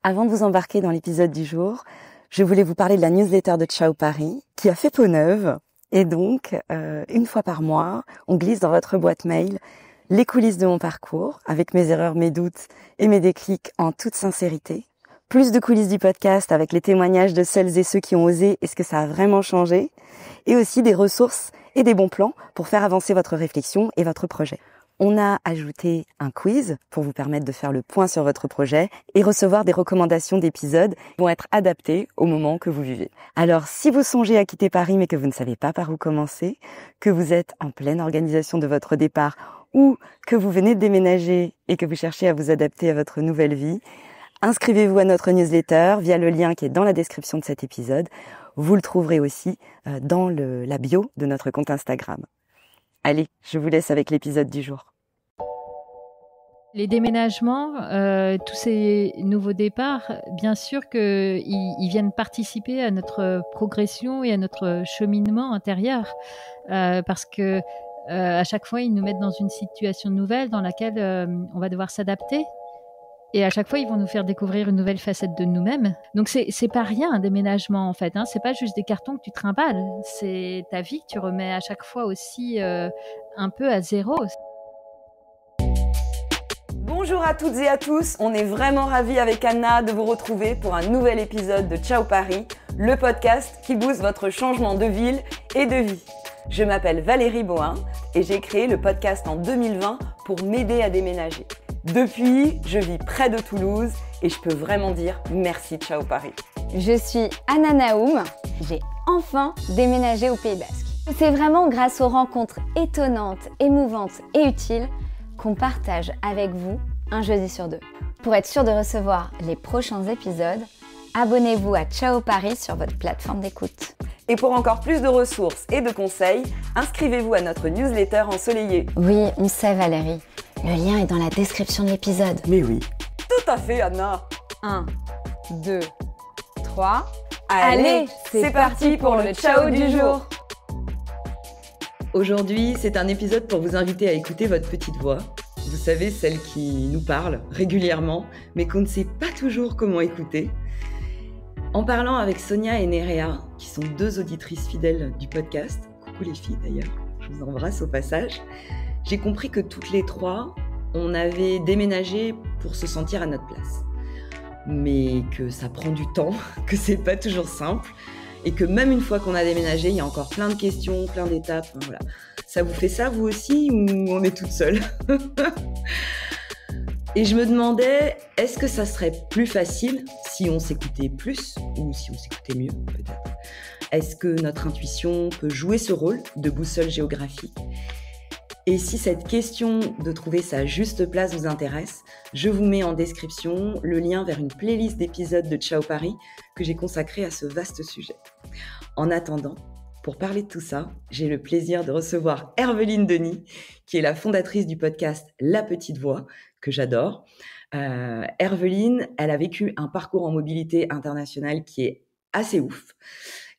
Avant de vous embarquer dans l'épisode du jour, je voulais vous parler de la newsletter de Ciao Paris qui a fait peau neuve. Et donc, une fois par mois, on glisse dans votre boîte mail les coulisses de mon parcours, avec mes erreurs, mes doutes et mes déclics en toute sincérité. Plus de coulisses du podcast avec les témoignages de celles et ceux qui ont osé et ce que ça a vraiment changé. Et aussi des ressources et des bons plans pour faire avancer votre réflexion et votre projet. On a ajouté un quiz pour vous permettre de faire le point sur votre projet et recevoir des recommandations d'épisodes qui vont être adaptés au moment que vous vivez. Alors, si vous songez à quitter Paris mais que vous ne savez pas par où commencer, que vous êtes en pleine organisation de votre départ ou que vous venez de déménager et que vous cherchez à vous adapter à votre nouvelle vie, inscrivez-vous à notre newsletter via le lien qui est dans la description de cet épisode. Vous le trouverez aussi dans la bio de notre compte Instagram. Allez, je vous laisse avec l'épisode du jour. Les déménagements, tous ces nouveaux départs, bien sûr qu'ils viennent participer à notre progression et à notre cheminement intérieur, parce que à chaque fois, ils nous mettent dans une situation nouvelle dans laquelle on va devoir s'adapter. Et à chaque fois, ils vont nous faire découvrir une nouvelle facette de nous-mêmes. Donc, c'est pas rien, un déménagement, en fait. C'est pas juste des cartons que tu trimbales. C'est ta vie que tu remets à chaque fois aussi un peu à zéro. Bonjour à toutes et à tous. On est vraiment ravis avec Anna de vous retrouver pour un nouvel épisode de Ciao Paris, le podcast qui booste votre changement de ville et de vie. Je m'appelle Valérie Bohin et j'ai créé le podcast en 2020 pour m'aider à déménager. Depuis, je vis près de Toulouse et je peux vraiment dire merci Ciao Paris. Je suis Anna Naoum, j'ai enfin déménagé au Pays Basque. C'est vraiment grâce aux rencontres étonnantes, émouvantes et utiles qu'on partage avec vous un jeudi sur deux. Pour être sûr de recevoir les prochains épisodes, abonnez-vous à Ciao Paris sur votre plateforme d'écoute. Et pour encore plus de ressources et de conseils, inscrivez-vous à notre newsletter ensoleillée. Oui, on sait Valérie. Le lien est dans la description de l'épisode. Mais oui. Tout à fait, Anna. 1, 2, 3. Allez, c'est parti pour le ciao du jour. Aujourd'hui, c'est un épisode pour vous inviter à écouter votre petite voix. Vous savez, celle qui nous parle régulièrement, mais qu'on ne sait pas toujours comment écouter. En parlant avec Sonia et Nerea, qui sont deux auditrices fidèles du podcast, coucou les filles d'ailleurs, je vous embrasse au passage, j'ai compris que toutes les trois, on avait déménagé pour se sentir à notre place. Mais que ça prend du temps, que c'est pas toujours simple, et que même une fois qu'on a déménagé, il y a encore plein de questions, plein d'étapes. Voilà. Ça vous fait ça, vous aussi, ou on est toutes seules? Et je me demandais, est-ce que ça serait plus facile si on s'écoutait plus, ou si on s'écoutait mieux, peut-être? Est-ce que notre intuition peut jouer ce rôle de boussole géographique? Et si cette question de trouver sa juste place vous intéresse, je vous mets en description le lien vers une playlist d'épisodes de Ciao Paris que j'ai consacrée à ce vaste sujet. En attendant, pour parler de tout ça, j'ai le plaisir de recevoir Herveline Denis, qui est la fondatrice du podcast La Petite Voix, que j'adore. Herveline, elle a vécu un parcours en mobilité internationale qui est assez ouf.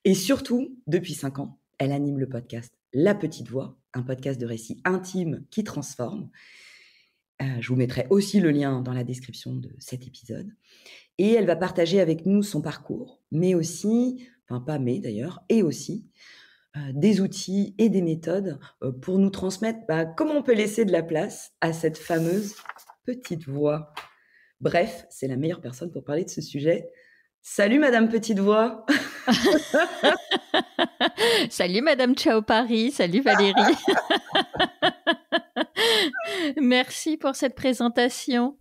Et surtout, depuis 5 ans, elle anime le podcast La Petite Voix, un podcast de récits intimes qui transforme. Je vous mettrai aussi le lien dans la description de cet épisode. Et elle va partager avec nous son parcours, mais aussi, enfin pas mais d'ailleurs, et aussi des outils et des méthodes pour nous transmettre comment on peut laisser de la place à cette fameuse petite voix. Bref, c'est la meilleure personne pour parler de ce sujet. Salut Madame Petite Voix. Salut Madame Ciao Paris, salut Valérie. Merci pour cette présentation.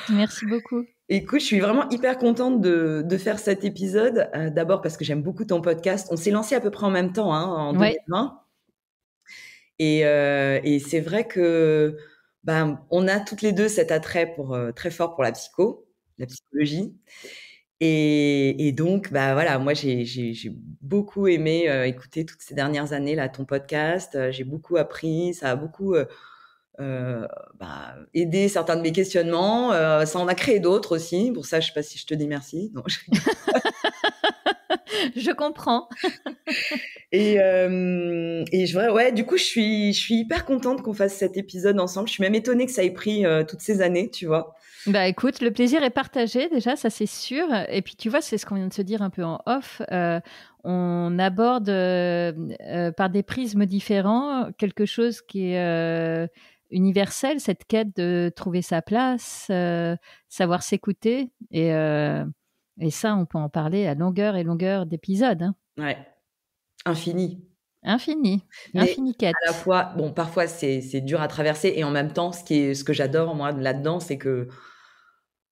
Merci beaucoup. Écoute, je suis vraiment hyper contente de faire cet épisode. D'abord parce que j'aime beaucoup ton podcast. On s'est lancé à peu près en même temps, en 2020. Et c'est vrai que on a toutes les deux cet attrait très fort pour la psychologie. Et donc, voilà, moi, j'ai beaucoup aimé écouter toutes ces dernières années là, ton podcast. J'ai beaucoup appris, ça a beaucoup aidé certains de mes questionnements. Ça en a créé d'autres aussi. Pour ça, je sais pas si je te dis merci. Non, je comprends. Et du coup, je suis hyper contente qu'on fasse cet épisode ensemble. Je suis même étonnée que ça ait pris toutes ces années, tu vois. Bah écoute, le plaisir est partagé déjà, ça c'est sûr. Et puis tu vois, c'est ce qu'on vient de se dire un peu en off. On aborde par des prismes différents quelque chose qui est universel, cette quête de trouver sa place, savoir s'écouter. Et ça, on peut en parler à longueur et longueur d'épisodes. Hein. Ouais, infini. Infini, Mais infini quête. à la fois, bon, parfois c'est dur à traverser et en même temps, ce que j'adore moi là-dedans, c'est que,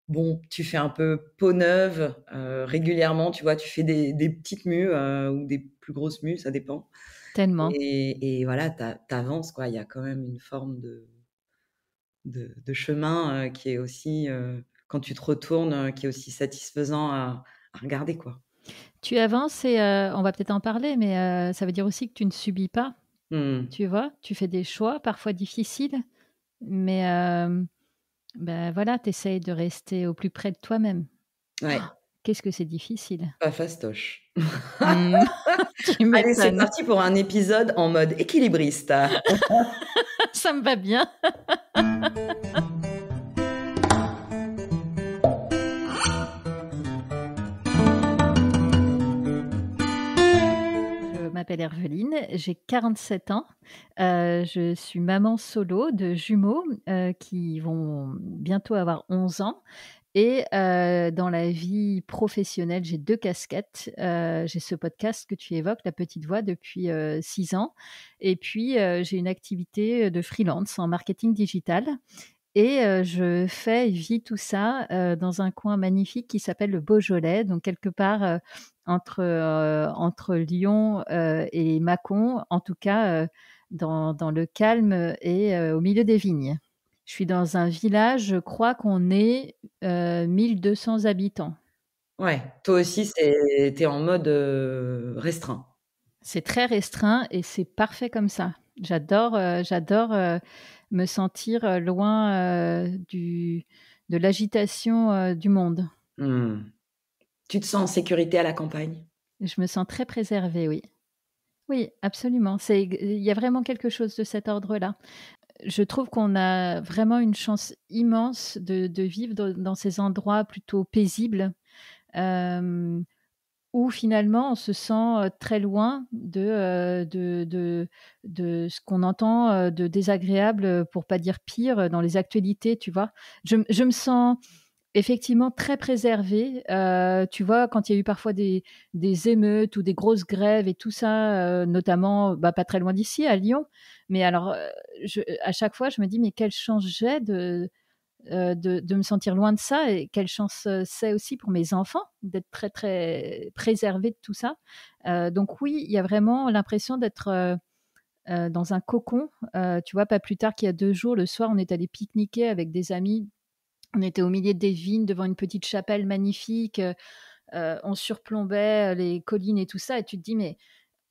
bon, tu fais un peu peau neuve, régulièrement, tu vois? Tu fais des petites mues, ou des plus grosses mues, ça dépend Tellement. et voilà, tu avances quoi. Il y a quand même une forme de chemin, qui est aussi, quand tu te retournes, qui est aussi satisfaisant à regarder quoi. Tu avances et on va peut-être en parler, mais ça veut dire aussi que tu ne subis pas. Mmh. Tu vois? Tu fais des choix parfois difficiles, mais bah, voilà, tu essayes de rester au plus près de toi-même. Ouais, Qu'est-ce que c'est difficile. pas fastoche. Mmh. Tu Allez, c'est m'étonnes. parti pour un épisode en mode équilibriste. Ça me va bien. Je m'appelle Herveline, j'ai 47 ans. Je suis maman solo de jumeaux, qui vont bientôt avoir 11 ans et dans la vie professionnelle, j'ai 2 casquettes. J'ai ce podcast que tu évoques, La Petite Voix, depuis, 6 ans et puis, j'ai une activité de freelance en marketing digital et je fais et vis tout ça, dans un coin magnifique qui s'appelle le Beaujolais, donc quelque part, entre Lyon, et Mâcon, en tout cas, dans le calme et au milieu des vignes. Je suis dans un village, je crois qu'on est, 1 200 habitants. Ouais, toi aussi, tu es en mode, restreint. C'est très restreint et c'est parfait comme ça. J'adore, me sentir, loin, de l'agitation, du monde. Mmh. Tu te sens en sécurité à la campagne? Je me sens très préservée, oui. Oui, absolument. Il y a vraiment quelque chose de cet ordre-là. Je trouve qu'on a vraiment une chance immense de vivre dans ces endroits plutôt paisibles, hem, où finalement on se sent, très loin de ce qu'on entend, de désagréable, pour pas dire pire, dans les actualités, tu vois? Je me sens effectivement très préservée, tu vois? Quand il y a eu parfois des émeutes ou des grosses grèves et tout ça, notamment, bah, pas très loin d'ici, à Lyon. Mais alors, à chaque fois, je me dis: «Mais quelle chance j'ai de me sentir loin de ça et quelle chance, c'est aussi pour mes enfants d'être très, très préservés de tout ça». Donc oui, il y a vraiment l'impression d'être, dans un cocon. Tu vois? Pas plus tard qu'il y a 2 jours, le soir, on est allés pique-niquer avec des amis. On était au milieu des vignes, devant une petite chapelle magnifique, on surplombait, les collines et tout ça et tu te dis: «Mais»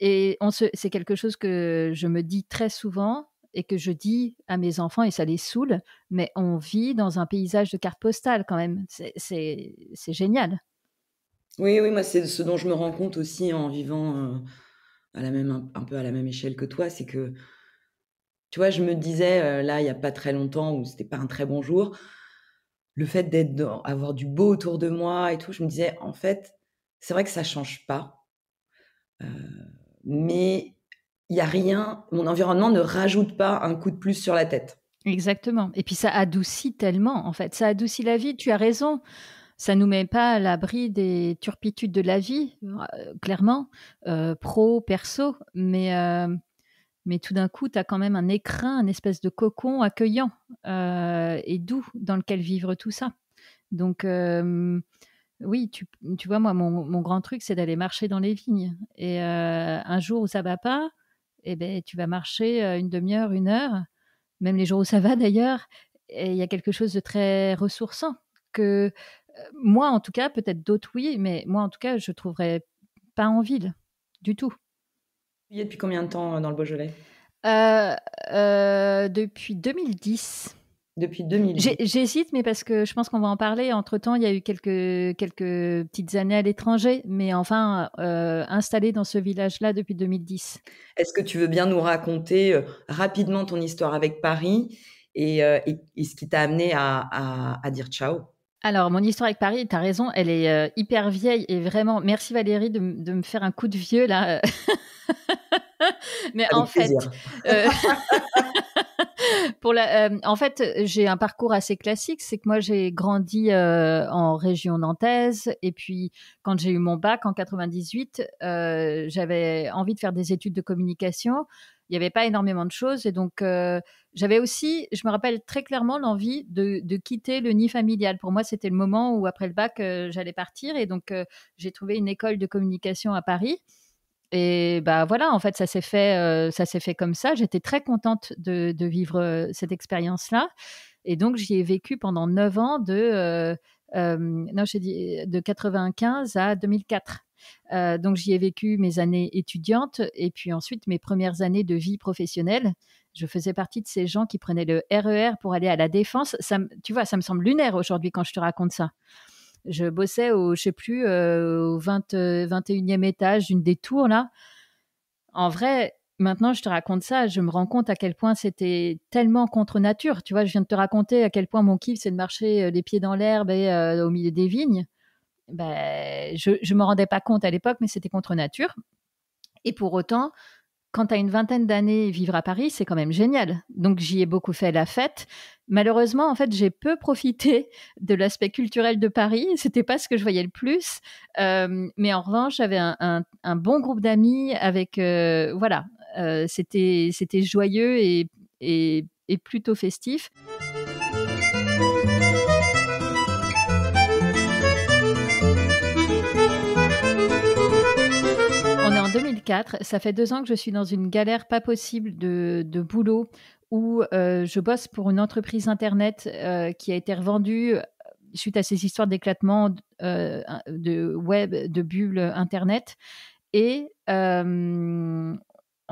et c'est quelque chose que je me dis très souvent et que je dis à mes enfants et ça les saoule, mais on vit dans un paysage de carte postale quand même. C'est génial. Oui, oui, moi, c'est ce dont je me rends compte aussi en vivant, à la même un peu à la même échelle que toi, c'est que, tu vois, je me disais, là, il y a pas très longtemps où c'était pas un très bon jour, le fait avoir du beau autour de moi et tout, je me disais: «En fait, c'est vrai que ça change pas, heu, mais il y a rien mon environnement ne rajoute pas un coup de plus sur la tête». Exactement et puis ça adoucit tellement en fait, ça adoucit la vie, tu as raison. Ça nous met pas à l'abri des turpitudes de la vie, clairement, pro, perso, mais tout d'un coup, tu as quand même un écrin, un espèce de cocon accueillant, et doux dans lequel vivre tout ça. Donc oui, tu vois, moi, mon grand truc, c'est d'aller marcher dans les vignes et un jour où ça va pas et beh, tu vas marcher, 1/2 heure, 1 heure, même les jours où ça va d'ailleurs et il y a quelque chose de très ressourçant que, moi, en tout cas, peut-être d'autres oui, mais moi, en tout cas, je trouverais pas en ville, du tout. Tu y es depuis combien de temps, dans le Beaujolais? Heu Depuis 2010. Depuis 2010. J'hésite, mais parce que je pense qu'on va en parler. Entre-temps, il y a eu quelques petites années à l'étranger, mais enfin, installée dans ce village-là depuis 2010. Est-ce que tu veux bien nous raconter, rapidement ton histoire avec Paris et ce qui t'a amené à dire ciao? Alors, mon histoire avec Paris, tu as raison, elle est hyper vieille et vraiment, merci Valérie de me faire un coup de vieux là. Mais en Avec fait, plaisir. euh, en fait, j'ai un parcours assez classique. C'est que moi, j'ai grandi en région nantaise. Et puis, quand j'ai eu mon bac en 98, j'avais envie de faire des études de communication. Il n'y avait pas énormément de choses. Et donc, j'avais aussi, je me rappelle très clairement l'envie de quitter le nid familial. Pour moi, c'était le moment où, après le bac, j'allais partir. Et donc, j'ai trouvé une école de communication à Paris. Et bah voilà, en fait, ça s'est fait comme ça. J'étais très contente de vivre cette expérience-là. Et donc, j'y ai vécu pendant 9 ans non, j'ai dit de 95 à 2004. Donc, j'y ai vécu mes années étudiantes et puis ensuite mes premières années de vie professionnelle. Je faisais partie de ces gens qui prenaient le RER pour aller à la Défense. Tu vois, ça me semble lunaire aujourd'hui quand je te raconte ça. Je bossais au, je sais plus, au 21e étage d'une des tours, là. En vrai, maintenant, je te raconte ça, je me rends compte à quel point c'était tellement contre nature. Tu vois, je viens de te raconter à quel point mon kiff, c'est de marcher les pieds dans l'herbe et au milieu des vignes. Ben, je me rendais pas compte à l'époque, mais c'était contre nature. Et pour autant, quand tu as une vingtaine d'années, vivre à Paris, c'est quand même génial. Donc, j'y ai beaucoup fait la fête. Malheureusement, en fait, j'ai peu profité de l'aspect culturel de Paris. C'était pas ce que je voyais le plus. Mais en revanche, j'avais un bon groupe d'amis avec, voilà, c'était joyeux et plutôt festif. On est en 2004, ça fait 2 ans que je suis dans une galère pas possible de boulot où je bosse pour une entreprise internet qui a été revendue suite à ces histoires d'éclatement de web, de bulles internet. Et en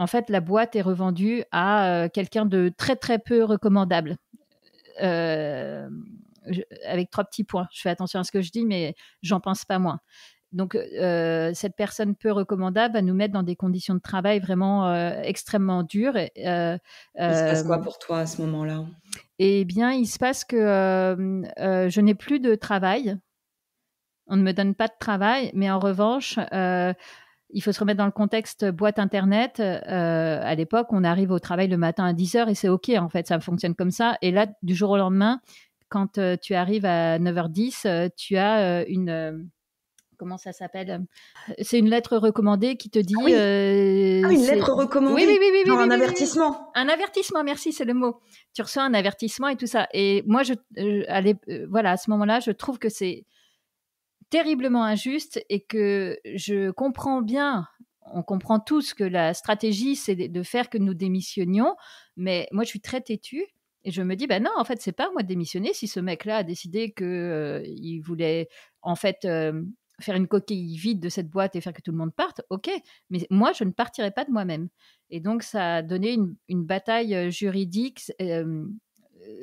fait, la boîte est revendue à quelqu'un de très très peu recommandable. Euh, avec 3 petits points. Je fais attention à ce que je dis, mais j'en pense pas moins. Donc, cette personne peu recommandable va nous mettre dans des conditions de travail vraiment extrêmement dures. Il se passe quoi pour toi à ce moment-là? Eh bien, il se passe que je n'ai plus de travail. On ne me donne pas de travail, mais en revanche, il faut se remettre dans le contexte boîte Internet. À l'époque, on arrive au travail le matin à 10h et c'est OK, en fait, ça fonctionne comme ça. Et là, du jour au lendemain, quand tu arrives à 9h10, tu as une... comment ça s'appelle? C'est une lettre recommandée qui te dit... Ah oui, une lettre recommandée, genre un avertissement. Un avertissement, merci, c'est le mot. Tu reçois un avertissement et tout ça. Et moi, voilà, à ce moment-là, je trouve que c'est terriblement injuste et que je comprends bien, on comprend tous que la stratégie, c'est de faire que nous démissionnions, mais moi, je suis très têtue et je me dis, ben non, en fait, c'est pas à moi de démissionner si ce mec-là a décidé qu'il voulait, en fait, faire une coquille vide de cette boîte et faire que tout le monde parte, ok, mais moi, je ne partirai pas de moi-même. Et donc, ça a donné une bataille juridique.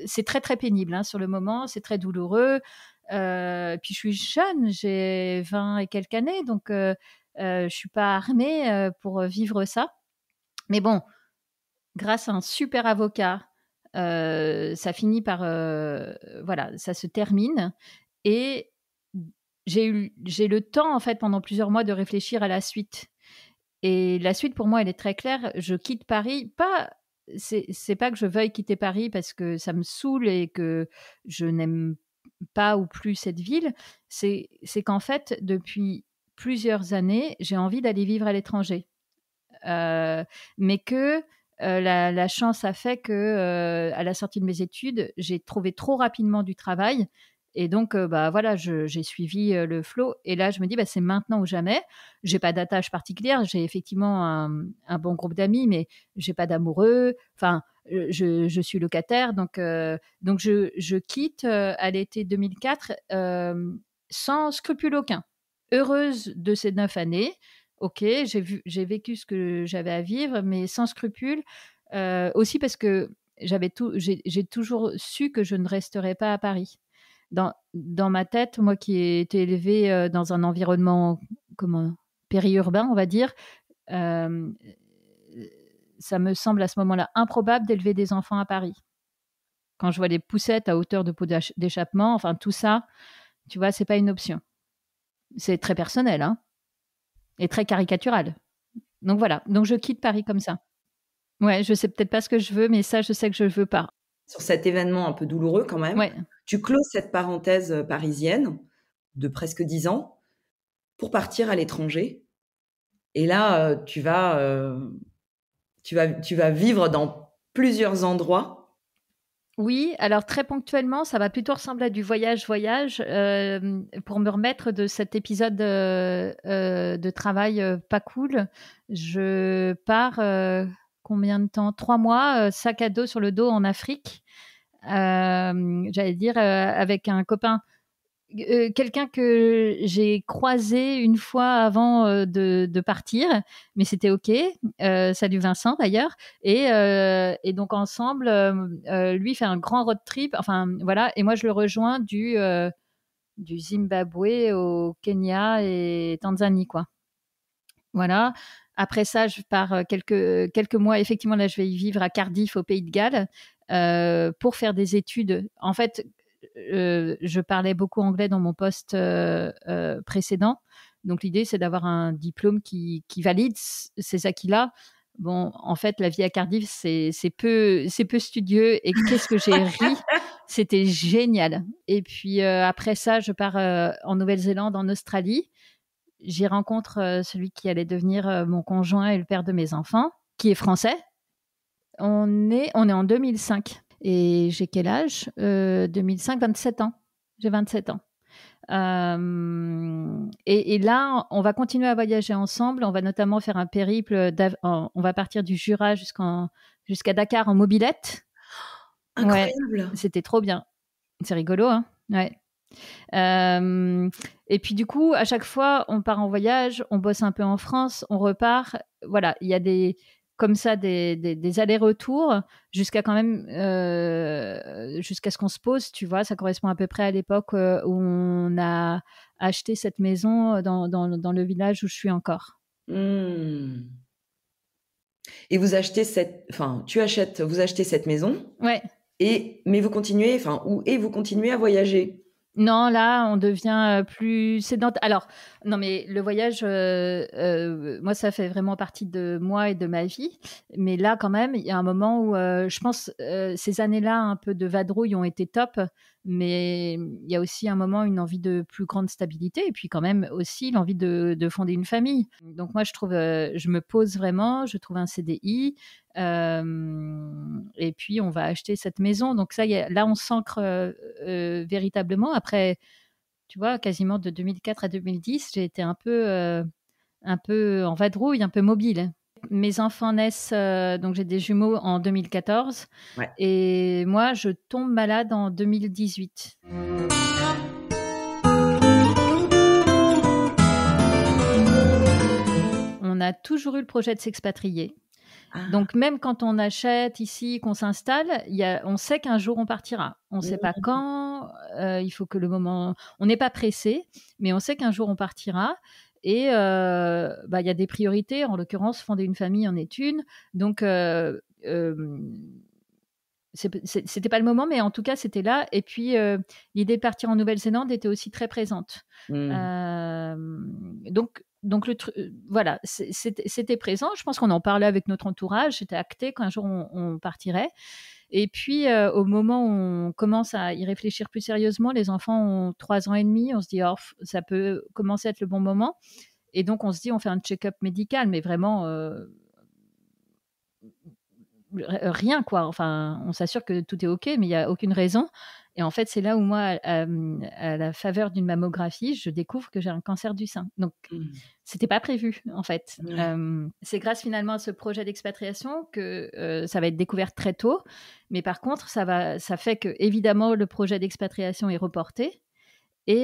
C'est très, très pénible hein, sur le moment, c'est très douloureux. Puis je suis jeune, j'ai 20 et quelques années, donc je suis pas armée pour vivre ça. Mais bon, grâce à un super avocat, ça finit par... voilà, ça se termine. Et j'ai le temps, en fait, pendant plusieurs mois de réfléchir à la suite. Et la suite, pour moi, elle est très claire. Je quitte Paris, c'est pas que je veuille quitter Paris parce que ça me saoule et que je n'aime pas ou plus cette ville, c'est qu'en fait, depuis plusieurs années, j'ai envie d'aller vivre à l'étranger. Mais que la chance a fait que, à la sortie de mes études, j'ai trouvé trop rapidement du travail. Et donc, bah voilà, j'ai suivi le flow. Et là, je me dis, bah, c'est maintenant ou jamais. J'ai pas d'attache particulière. J'ai effectivement un bon groupe d'amis, mais j'ai pas d'amoureux. Enfin, je suis locataire, donc je quitte à l'été 2004 sans scrupule aucun. Heureuse de ces 9 années. Ok, j'ai vécu ce que j'avais à vivre, mais sans scrupule. Aussi parce que j'ai toujours su que je ne resterais pas à Paris. Dans ma tête, moi qui ai été élevée dans un environnement périurbain, on va dire, ça me semble à ce moment-là improbable d'élever des enfants à Paris. Quand je vois les poussettes à hauteur de pot d'échappement, enfin tout ça, tu vois, c'est pas une option. C'est très personnel, hein, et très caricatural. Donc voilà, donc je quitte Paris comme ça. Ouais, je sais peut-être pas ce que je veux, mais ça, je sais que je veux pas. Sur cet événement un peu douloureux quand même, Ouais. tu closes cette parenthèse, parisienne de presque 10 ans pour partir à l'étranger et là, tu vas vivre dans plusieurs endroits. Oui, alors très ponctuellement, ça va plutôt ressembler à du voyage-voyage, pour me remettre de cet épisode, de travail, pas cool. Je pars, combien de temps? 3 mois, sac à dos sur le dos en Afrique. J'allais dire, avec un copain, quelqu'un que j'ai croisé une fois avant, de partir, mais c'était OK. Salut Vincent d'ailleurs et donc ensemble, lui fait un grand road trip, enfin voilà et moi je le rejoins du Zimbabwe au Kenya et Tanzanie, quoi. Voilà. Après ça, je pars, quelques mois effectivement là, je vais y vivre à Cardiff au Pays de Galles, pour faire des études. En fait, je parlais beaucoup anglais dans mon poste précédent. Donc l'idée, c'est d'avoir un diplôme qui valide ces acquis-là. Bon, en fait, la vie à Cardiff, c'est peu studieux. Et qu'est-ce que j'ai ri. C'était génial. Et puis après ça, je pars en Nouvelle-Zélande, en Australie. J'y rencontre celui qui allait devenir mon conjoint et le père de mes enfants, qui est français. On est en 2005. Et j'ai quel âge 2005, 27 ans. J'ai 27 ans. Et là, on va continuer à voyager ensemble. On va notamment faire un périple. On va partir du Jura jusqu'à Dakar en mobilette. Incroyable. Ouais, c'était trop bien. C'est rigolo, hein. Ouais. Et puis du coup, à chaque fois, on part en voyage, on bosse un peu en France, on repart. Voilà, il y a des allers-retours jusqu'à quand même jusqu'à ce qu'on se pose, tu vois. Ça correspond à peu près à l'époque où on a acheté cette maison dans le village où je suis encore. Mmh. Et vous achetez vous achetez cette maison. Ouais. Mais vous continuez, vous continuez à voyager. Non, là, on devient plus sédentaire. Alors, non, mais le voyage, moi, ça fait vraiment partie de moi et de ma vie. Mais là, quand même, il y a un moment où je pense ces années-là, un peu de vadrouille ont été top. Mais il y a aussi un moment une envie de plus grande stabilité et puis quand même aussi l'envie de fonder une famille. Donc moi, je trouve, je me pose vraiment, je trouve un CDI. Et puis on va acheter cette maison. Donc ça, là, on s'ancre véritablement. Après, tu vois, quasiment de 2004 à 2010, j'ai été un peu en vadrouille, un peu mobile. Mes enfants naissent, donc j'ai des jumeaux en 2014. Ouais. Et moi, je tombe malade en 2018. On a toujours eu le projet de s'expatrier. Ah. Donc même quand on achète ici, qu'on s'installe, on sait qu'un jour on partira. On ne sait pas quand, il faut que le moment... On n'est pas pressé, mais on sait qu'un jour on partira. Et il y a des priorités. En l'occurrence, fonder une famille en est une. Donc, c'était pas le moment, mais en tout cas, c'était là. Et puis, l'idée de partir en Nouvelle-Zélande était aussi très présente. Donc voilà, c'était présent. Je pense qu'on en parlait avec notre entourage. C'était acté qu'un jour on partirait. Et puis, au moment où on commence à y réfléchir plus sérieusement, les enfants ont 3 ans et demi. On se dit, oh, ça peut commencer à être le bon moment. Et donc, on se dit, on fait un check-up médical, mais vraiment rien, quoi. Enfin, on s'assure que tout est OK, mais il n'y a aucune raison. Et en fait, c'est là où moi, à la faveur d'une mammographie, je découvre que j'ai un cancer du sein. Donc, c'était pas prévu, en fait. Ouais. C'est grâce finalement à ce projet d'expatriation que ça va être découvert très tôt. Mais par contre, ça fait que, évidemment, le projet d'expatriation est reporté. Et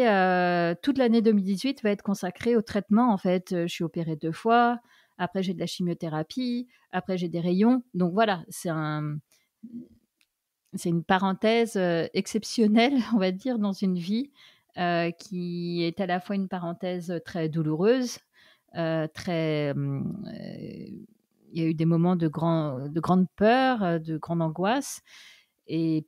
toute l'année 2018 va être consacrée au traitement, en fait. Je suis opérée 2 fois. Après, j'ai de la chimiothérapie. Après, j'ai des rayons. Donc voilà, c'est une parenthèse exceptionnelle, on va dire, dans une vie qui est à la fois une parenthèse très douloureuse, il y a eu des moments de grande peur, de grande angoisse. Et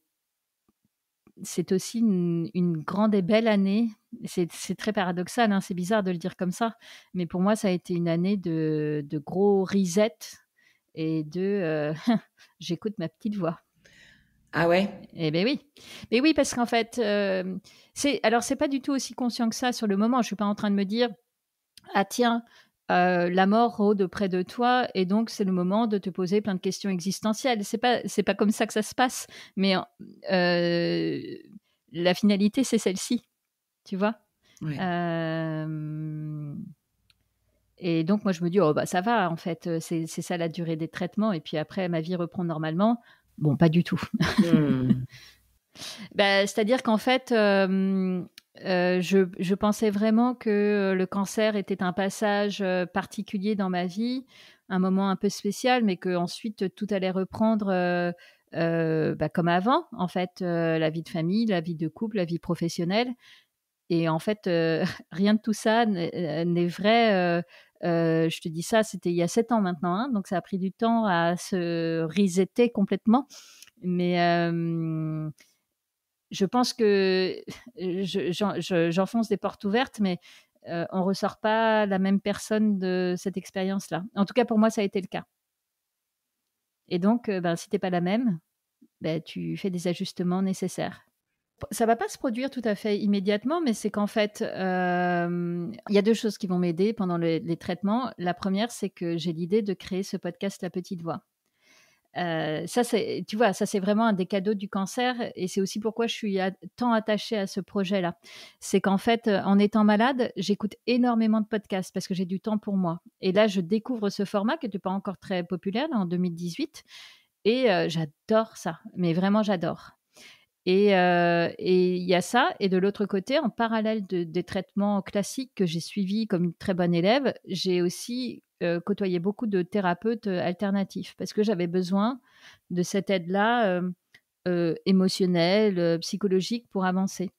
c'est aussi une grande et belle année. C'est très paradoxal, hein, c'est bizarre de le dire comme ça, mais pour moi, ça a été une année de gros reset et j'écoute ma petite voix. Ah ouais? Eh ben oui. Mais oui, parce qu'en fait, c'est pas du tout aussi conscient que ça sur le moment. Je suis pas en train de me dire: «Ah tiens, la mort rôde près de toi et donc c'est le moment de te poser plein de questions existentielles». C'est pas comme ça que ça se passe, mais la finalité, c'est celle-ci, tu vois? Ouais. Hem Et donc moi, je me dis: «Oh bah, ça va en fait, c'est ça la durée des traitements et puis après ma vie reprend normalement». Bon, pas du tout. Mmh. Bah, c'est-à-dire qu'en fait, je pensais vraiment que le cancer était un passage, particulier dans ma vie, un moment un peu spécial, mais qu'ensuite tout allait reprendre, bah, comme avant, en fait, la vie de famille, la vie de couple, la vie professionnelle et en fait, rien de tout ça n'est vrai, je te dis ça, c'était il y a 7 ans maintenant, hein, donc ça a pris du temps à se resetter complètement, mais je pense que j'enfonce des portes ouvertes, mais on ressort pas la même personne de cette expérience-là. En tout cas, pour moi, ça a été le cas. Et donc, ben, si t'es pas la même, ben, tu fais des ajustements nécessaires. Ça va pas se produire tout à fait immédiatement, mais c'est qu'en fait, il y a 2 choses qui vont m'aider pendant les traitements. La première, c'est que j'ai l'idée de créer ce podcast La Petite Voix. Ça c'est tu vois, ça c'est vraiment un des cadeaux du cancer et c'est aussi pourquoi je suis tant attachée à ce projet-là. C'est qu'en fait, en étant malade, j'écoute énormément de podcasts parce que j'ai du temps pour moi et là, je découvre ce format qui était pas encore très populaire en 2018 et j'adore ça, mais vraiment j'adore et il y a ça et de l'autre côté, en parallèle des traitements classiques que j'ai suivis comme une très bonne élève, j'ai aussi, côtoyé beaucoup de thérapeutes, alternatifs parce que j'avais besoin de cette aide-là, émotionnelle, psychologique pour avancer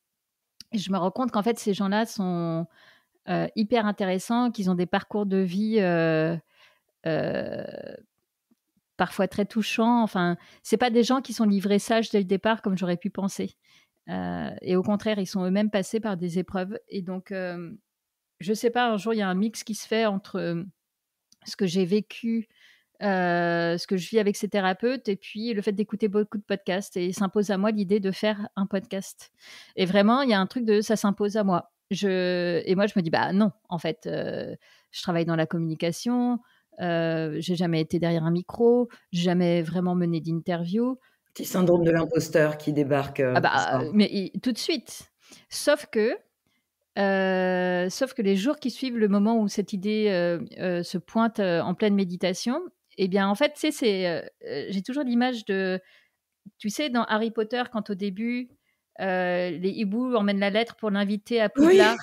et je me rends compte qu'en fait, ces gens-là sont, hyper intéressants, qu'ils ont des parcours de vie, heu parfois très touchants. Enfin, c'est pas des gens qui sont livrés sages dès le départ comme j'aurais pu penser. Et au contraire, ils sont eux-mêmes passés par des épreuves. Et donc, je sais pas, un jour, il y a un mix qui se fait entre ce que j'ai vécu, ce que je vis avec ces thérapeutes et puis le fait d'écouter beaucoup de podcasts. Et il s'impose à moi l'idée de faire un podcast. Et vraiment, il y a un truc de ça s'impose à moi. Et moi, je me dis, bah non, en fait, je travaille dans la communication, j'ai jamais été derrière un micro, j'ai jamais vraiment mené d'interview. Petit syndrome de l'imposteur qui débarque, Ah ce bah, soir. mais tout de suite. Sauf que, sauf que les jours qui suivent le moment où cette idée se pointe en pleine méditation, eh bien, en fait, tu sais, j'ai toujours l'image de, tu sais, dans Harry Potter, quand au début, les hiboux emmènent la lettre pour l'inviter à Oui! Poudlard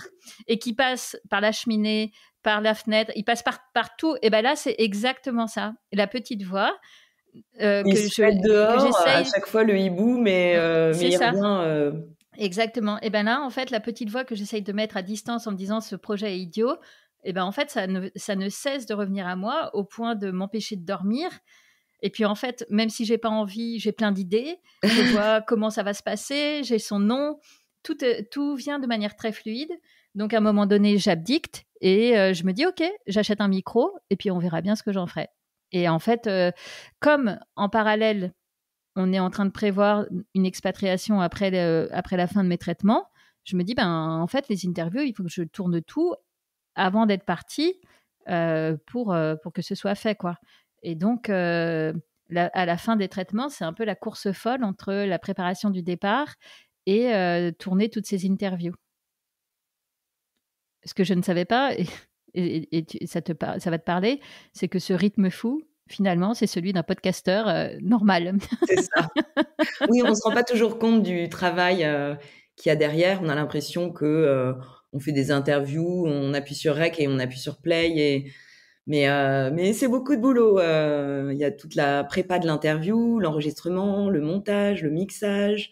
et qui passe par la cheminée, par la fenêtre, ils passent partout. Et ben là, c'est exactement ça. La petite voix Il se met que dehors, à j'essaye. chaque fois le hibou, mais C'est il ça. revient, Exactement. Et ben là, en fait, la petite voix que j'essaye de mettre à distance en me disant ce projet est idiot, et ben en fait, ça ne cesse de revenir à moi au point de m'empêcher de dormir. Et puis en fait, même si j'ai pas envie, j'ai plein d'idées. Je vois comment ça va se passer, j'ai son nom. Tout vient de manière très fluide. Donc à un moment donné, j'abdicte et je me dis ok, j'achète un micro et puis on verra bien ce que j'en ferai. Et en fait, comme en parallèle, on est en train de prévoir une expatriation après la fin de mes traitements, je me dis ben en fait les interviews, il faut que je tourne tout avant d'être partie pour que ce soit fait quoi. Et donc à la fin des traitements, c'est un peu la course folle entre la préparation du départ et tourner toutes ces interviews. Ce que je ne savais pas, ça va te parler, c'est que ce rythme fou, finalement, c'est celui d'un podcasteur normal. c'est ça. Oui, on se rend pas toujours compte du travail, qu'il y a derrière. On a l'impression que, on fait des interviews, on appuie sur rec et on appuie sur play mais c'est beaucoup de boulot, il y a toute la prépa de l'interview, l'enregistrement, le montage, le mixage,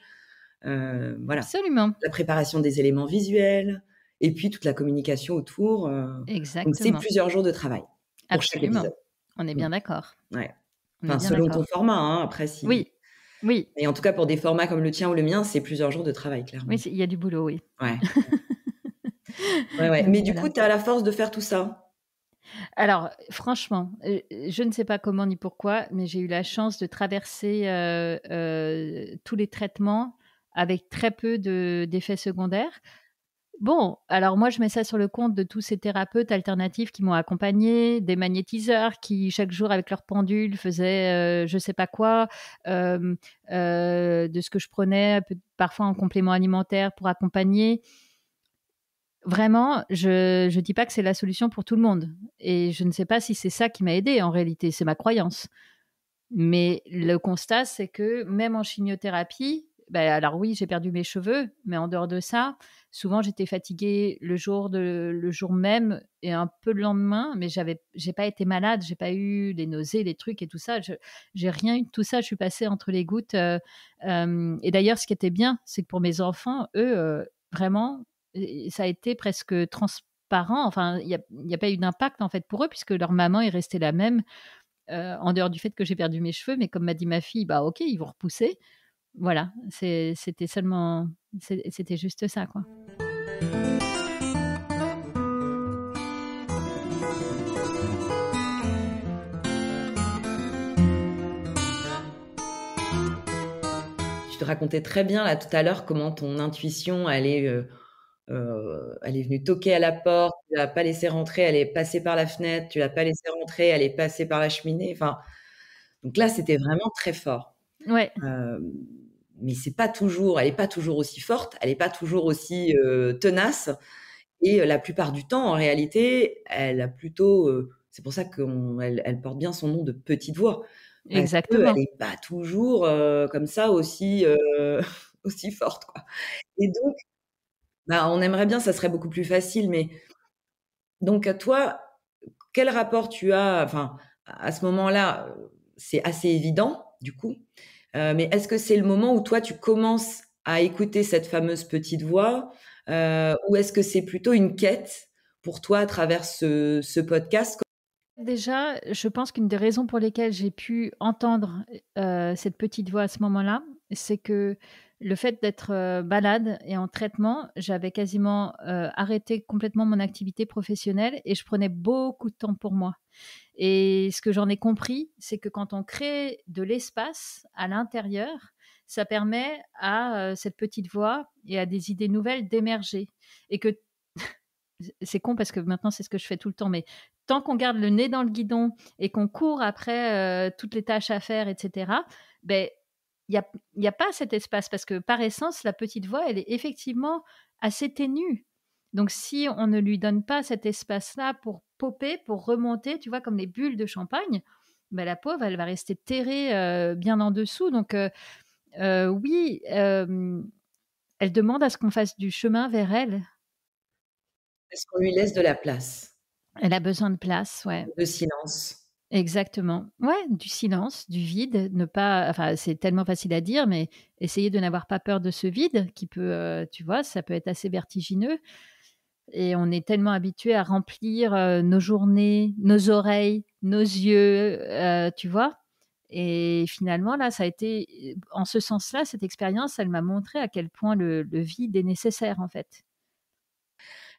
voilà, Absolument, la préparation des éléments visuels et puis toute la communication autour, donc c'est exactement, plusieurs jours de travail pour chaque absolument. épisode. On est Mmh, bien d'accord. ouais. On est Enfin, bien selon ton d'accord. format, hein, après si Oui, Oui, Et en tout cas, pour des formats comme le tien ou le mien, c'est plusieurs jours de travail, clairement. oui, il y a du boulot, oui. Ouais, ouais, ouais. Donc Mais du coup, voilà. tu as la force de faire tout ça? Alors franchement, je ne sais pas comment ni pourquoi, mais j'ai eu la chance de traverser, tous les traitements avec très peu d'effets secondaires. Bon, alors moi, je mets ça sur le compte de tous ces thérapeutes alternatifs qui m'ont accompagnée, des magnétiseurs qui, chaque jour, avec leur pendule, faisaient, je sais pas quoi, hem, de ce que je prenais, peut parfois en complément alimentaire pour accompagner. Vraiment, je dis pas que c'est la solution pour tout le monde et je ne sais pas si c'est ça qui m'a aidée en réalité, c'est ma croyance. Mais le constat, c'est que même en chimiothérapie, alors oui, j'ai perdu mes cheveux, mais en dehors de ça, souvent j'étais fatiguée le jour même et un peu le lendemain, mais j'ai pas été malade, j'ai pas eu les nausées, les trucs et tout ça. J'ai rien eu de tout ça. Je suis passée entre les gouttes. Et d'ailleurs, ce qui était bien, c'est que pour mes enfants, eux, vraiment, ça a été presque transparent. Enfin, il y a pas eu d'impact en fait pour eux puisque leur maman est restée la même. En dehors du fait que j'ai perdu mes cheveux, mais comme m'a dit ma fille, bah ok, ils vont repousser. Voilà, c'était seulement, c'était juste ça, quoi. Tu te racontais très bien là tout à l'heure comment ton intuition, elle est venue toquer à la porte, tu l'as pas laissée rentrer, elle est passée par la fenêtre, tu l'as pas laissée rentrer, elle est passée par la cheminée, enfin, donc là, c'était vraiment très fort. Ouais, Hem, mais c'est pas toujours elle est pas toujours aussi forte, elle est pas toujours aussi, tenace et la plupart du temps, en réalité, elle a plutôt, c'est pour ça elle porte bien son nom de petite voix parce qu'elle exactement. est pas toujours, comme ça aussi, aussi forte, quoi et donc bah, on aimerait bien, ça serait beaucoup plus facile, mais donc toi, quel rapport tu as enfin, à ce moment-là, c'est assez évident, du coup, mais est-ce que c'est le moment où toi, tu commences à écouter cette fameuse petite voix, ou est-ce que c'est plutôt une quête pour toi à travers ce podcast? Déjà, je pense qu'une des raisons pour lesquelles j'ai pu entendre, cette petite voix à ce moment-là, c'est que le fait d'être, malade et en traitement, j'avais quasiment, arrêté complètement mon activité professionnelle et je prenais beaucoup de temps pour moi. Et ce que j'en ai compris, c'est que quand on crée de l'espace à l'intérieur, ça permet à, cette petite voix et à des idées nouvelles d'émerger et que c'est con parce que maintenant c'est ce que je fais tout le temps, mais tant qu'on garde le nez dans le guidon et qu'on court après, toutes les tâches à faire et cetera, beh, il y a pas cet espace parce que par essence, la petite voix, elle est effectivement assez ténue. Donc si on ne lui donne pas cet espace-là pour popper, pour remonter, tu vois? Comme les bulles de champagne, bah, la pauvre, elle va rester terrée, bien en dessous. Donc oui, elle demande à ce qu'on fasse du chemin vers elle. Est-ce qu'on lui laisse de la place, Elle a besoin de place, ouais. de silence? Exactement. Ouais, du silence, du vide, ne pas enfin, c'est tellement facile à dire, mais essayer de n'avoir pas peur de ce vide qui peut, tu vois, ça peut être assez vertigineux et on est tellement habitué à remplir, nos journées, nos oreilles, nos yeux, tu vois? Et finalement, là, ça a été en ce sens-là, cette expérience, elle m'a montré à quel point le vide est nécessaire, en fait.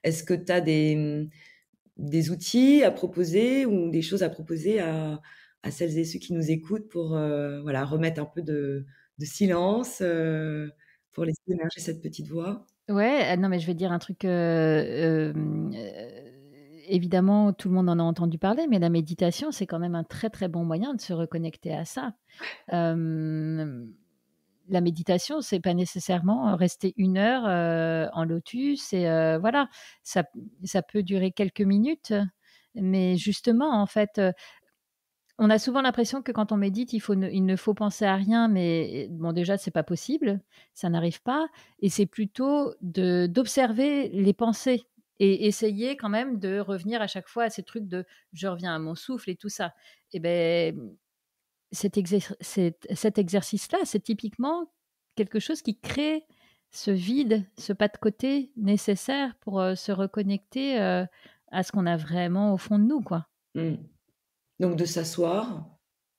Est-ce que tu as des outils à proposer ou des choses à proposer à celles et ceux qui nous écoutent pour, voilà, remettre un peu de silence, pour laisser émerger cette petite voix? Ouais, non, mais je vais dire un truc, évidemment, tout le monde en a entendu parler, mais la méditation, c'est quand même un très, très bon moyen de se reconnecter à ça. Hem, la méditation, c'est pas nécessairement rester 1 heure, en lotus et voilà. Ça ça peut durer quelques minutes, mais justement, en fait, on a souvent l'impression que quand on médite, il ne faut penser à rien, mais bon, déjà, c'est pas possible, ça n'arrive pas et c'est plutôt d'observer les pensées et essayer quand même de revenir à chaque fois à ces trucs de: «Je reviens à mon souffle» et tout ça et beh, cet exercice-là, c'est typiquement quelque chose qui crée ce vide, ce pas de côté nécessaire pour, se reconnecter, à ce qu'on a vraiment au fond de nous, quoi. Mmh. Donc de s'asseoir,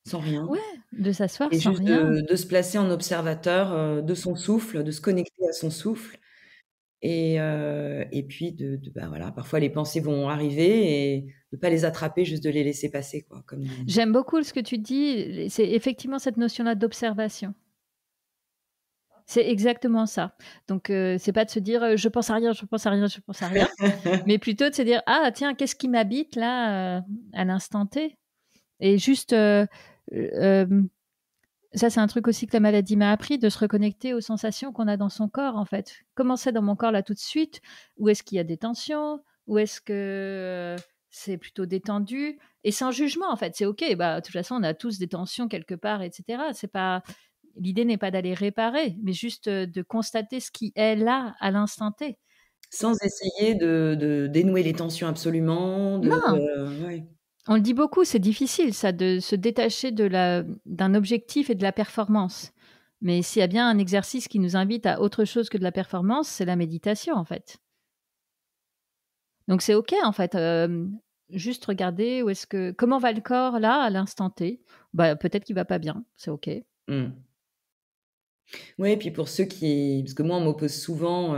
sans rien Ouais, de s'asseoir et sans juste rien. de se placer en observateur, de son souffle, de se connecter à son souffle et puis bah, voilà, parfois les pensées vont arriver et de pas les attraper, juste de les laisser passer quoi, comme J'aime beaucoup ce que tu dis, c'est effectivement cette notion-là d'observation. C'est exactement ça. Donc c'est pas de se dire, «Je pense à rien, je pense à rien, je pense à rien», mais plutôt de se dire: «Ah tiens, qu'est-ce qui m'habite là, à l'instant T?» Et juste, ça c'est un truc aussi que la maladie m'a appris, de se reconnecter aux sensations qu'on a dans son corps, en fait. Comment c'est dans mon corps là tout de suite? Où est-ce qu'il y a des tensions? Où est-ce que, c'est plutôt détendu? Et sans jugement, en fait. C'est OK, bah, de toute façon, on a tous des tensions quelque part et cetera. C'est pas L'idée n'est pas d'aller réparer, mais juste, de constater ce qui est là, à l'instant T. sans essayer de dénouer les tensions absolument, Non! ouais. On le dit beaucoup, c'est difficile ça, de se détacher d'un objectif et de la performance. Mais s'il y a bien un exercice qui nous invite à autre chose que de la performance, c'est la méditation, en fait. Donc c'est OK, en fait, juste regarder comment va le corps là, à l'instant T. Bah, peut-être qu'il va pas bien, c'est OK. Mmh. Ouais, puis pour ceux qui parce que moi on m'oppose souvent,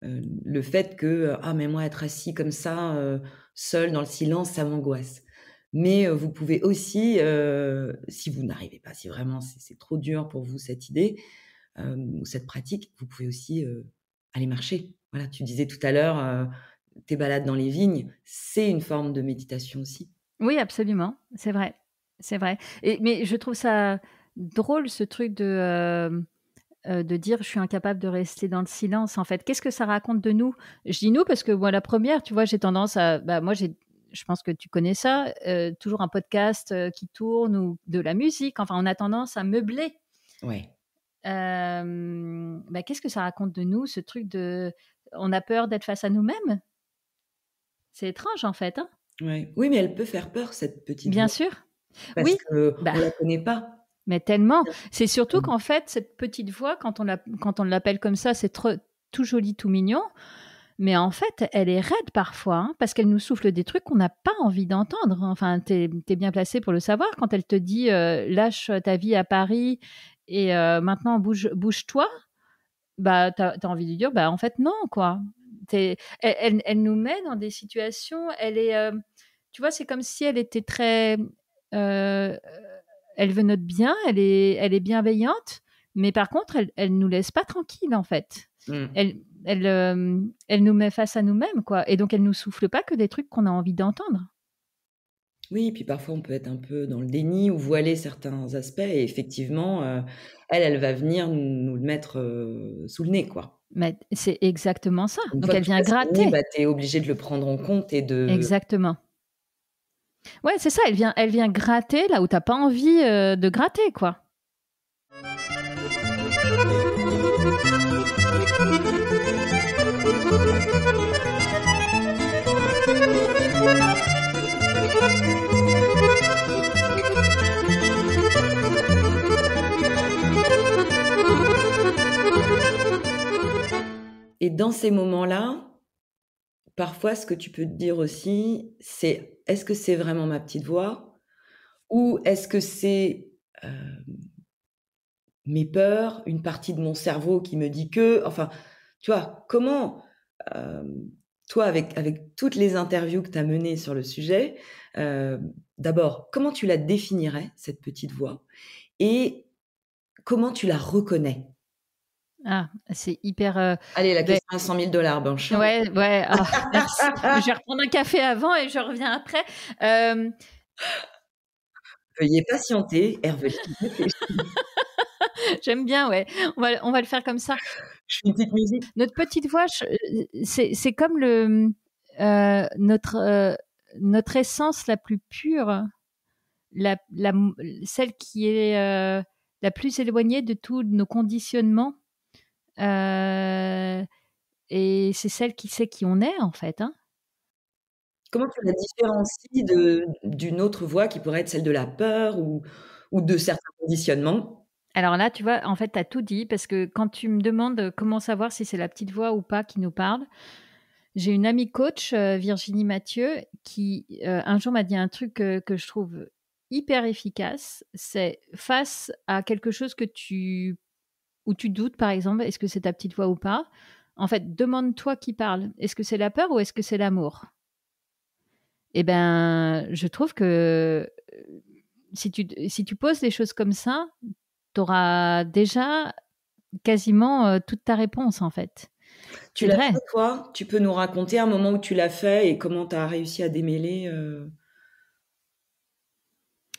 le fait que, «Ah mais moi être assis comme ça, seul dans le silence, ça m'angoisse». Mais, vous pouvez aussi, si vous n'arrivez pas, si vraiment c'est trop dur pour vous cette idée, ou cette pratique, vous pouvez aussi, aller marcher. Voilà, tu disais tout à l'heure, tes balades dans les vignes, c'est une forme de méditation aussi. Oui, absolument, c'est vrai, c'est vrai. Mais je trouve ça drôle ce truc de dire: «Je suis incapable de rester dans le silence», en fait. Qu'est-ce que ça raconte de nous? Je dis «nous» parce que moi, la première, tu vois, j'ai tendance à moi, je pense que tu connais ça, toujours un podcast, qui tourne ou de la musique. Enfin, on a tendance à meubler. Ouais, Qu'est-ce que ça raconte de nous, ce truc on a peur d'être face à nous-mêmes? C'est étrange, en fait, hein? ouais. Oui, mais elle peut faire peur cette petite Bien voix sûr. parce Oui, qu'on bah, la connaît pas. mais tellement. C'est surtout Mmh. qu'en fait, cette petite voix, quand on l'appelle comme ça, c'est tout joli, tout mignon. Mais en fait, elle est raide parfois, hein, parce qu'elle nous souffle des trucs qu'on n'a pas envie d'entendre. Enfin, tu es bien placé pour le savoir quand elle te dit, «Lâche ta vie à Paris et maintenant bouge-toi». Bah, tu as envie de lui dire: «Bah, en fait, non, quoi». Elle nous met dans des situations, tu vois, c'est comme si elle était très, heu, elle veut notre bien, elle est bienveillante, mais par contre, elle nous laisse pas tranquilles, en fait. Mmh. Elle nous met face à nous-mêmes, quoi, et donc elle nous souffle pas que des trucs qu'on a envie d'entendre. Oui, puis parfois on peut être un peu dans le déni ou voiler certains aspects et effectivement, elle va venir nous le mettre, sous le nez, quoi. Mais c'est exactement ça. Une Donc fois que elle tu vient passes le nez, gratter. bah, tu es obligé de le prendre en compte et de Exactement. Ouais, c'est ça, elle vient gratter là où tu as pas envie, de gratter, quoi. et dans ces moments-là, parfois ce que tu peux te dire aussi, c'est: «Est-ce que c'est vraiment ma petite voix? Ou est-ce que c'est, mes peurs, une partie de mon cerveau qui me dit que?» enfin, tu vois? Comment, toi avec toutes les interviews que tu as menées sur le sujet, d'abord, comment tu la définirais cette petite voix? Et comment tu la reconnais? Ah, c'est hyper, Allez, la beh, question à 100 000 Blanche. ouais, ouais, ah, merci. Je vais reprendre un café avant et je reviens après. Hem, Veuillez patienter, Herveline réfléchit. J'aime bien, ouais. On va le faire comme ça. Je fais une petite musique. Notre petite voix, c'est comme notre essence la plus pure, celle qui est, la plus éloignée de tous nos conditionnements, heu et c'est celle qui sait qui on est, en fait, hein. Comment tu la différencies d'une autre voix qui pourrait être celle de la peur ou de certains conditionnements? Alors là, tu vois, en fait, tu as tout dit parce que quand tu me demandes, comment savoir si c'est la petite voix ou pas qui nous parle, j'ai une amie coach, Virginie Mathieu, qui, un jour m'a dit un truc, que je trouve hyper efficace, c'est face à quelque chose où tu doutes, par exemple, est-ce que c'est ta petite voix ou pas? En fait, demande-toi qui parle. Est-ce que c'est la peur ou est-ce que c'est l'amour? Eh ben, je trouve que si tu poses des choses comme ça, tu auras déjà quasiment toute ta réponse, en fait. Tu C'est l'as vrai. fait, toi? Tu peux nous raconter un moment où tu l'as fait et comment tu as réussi à démêler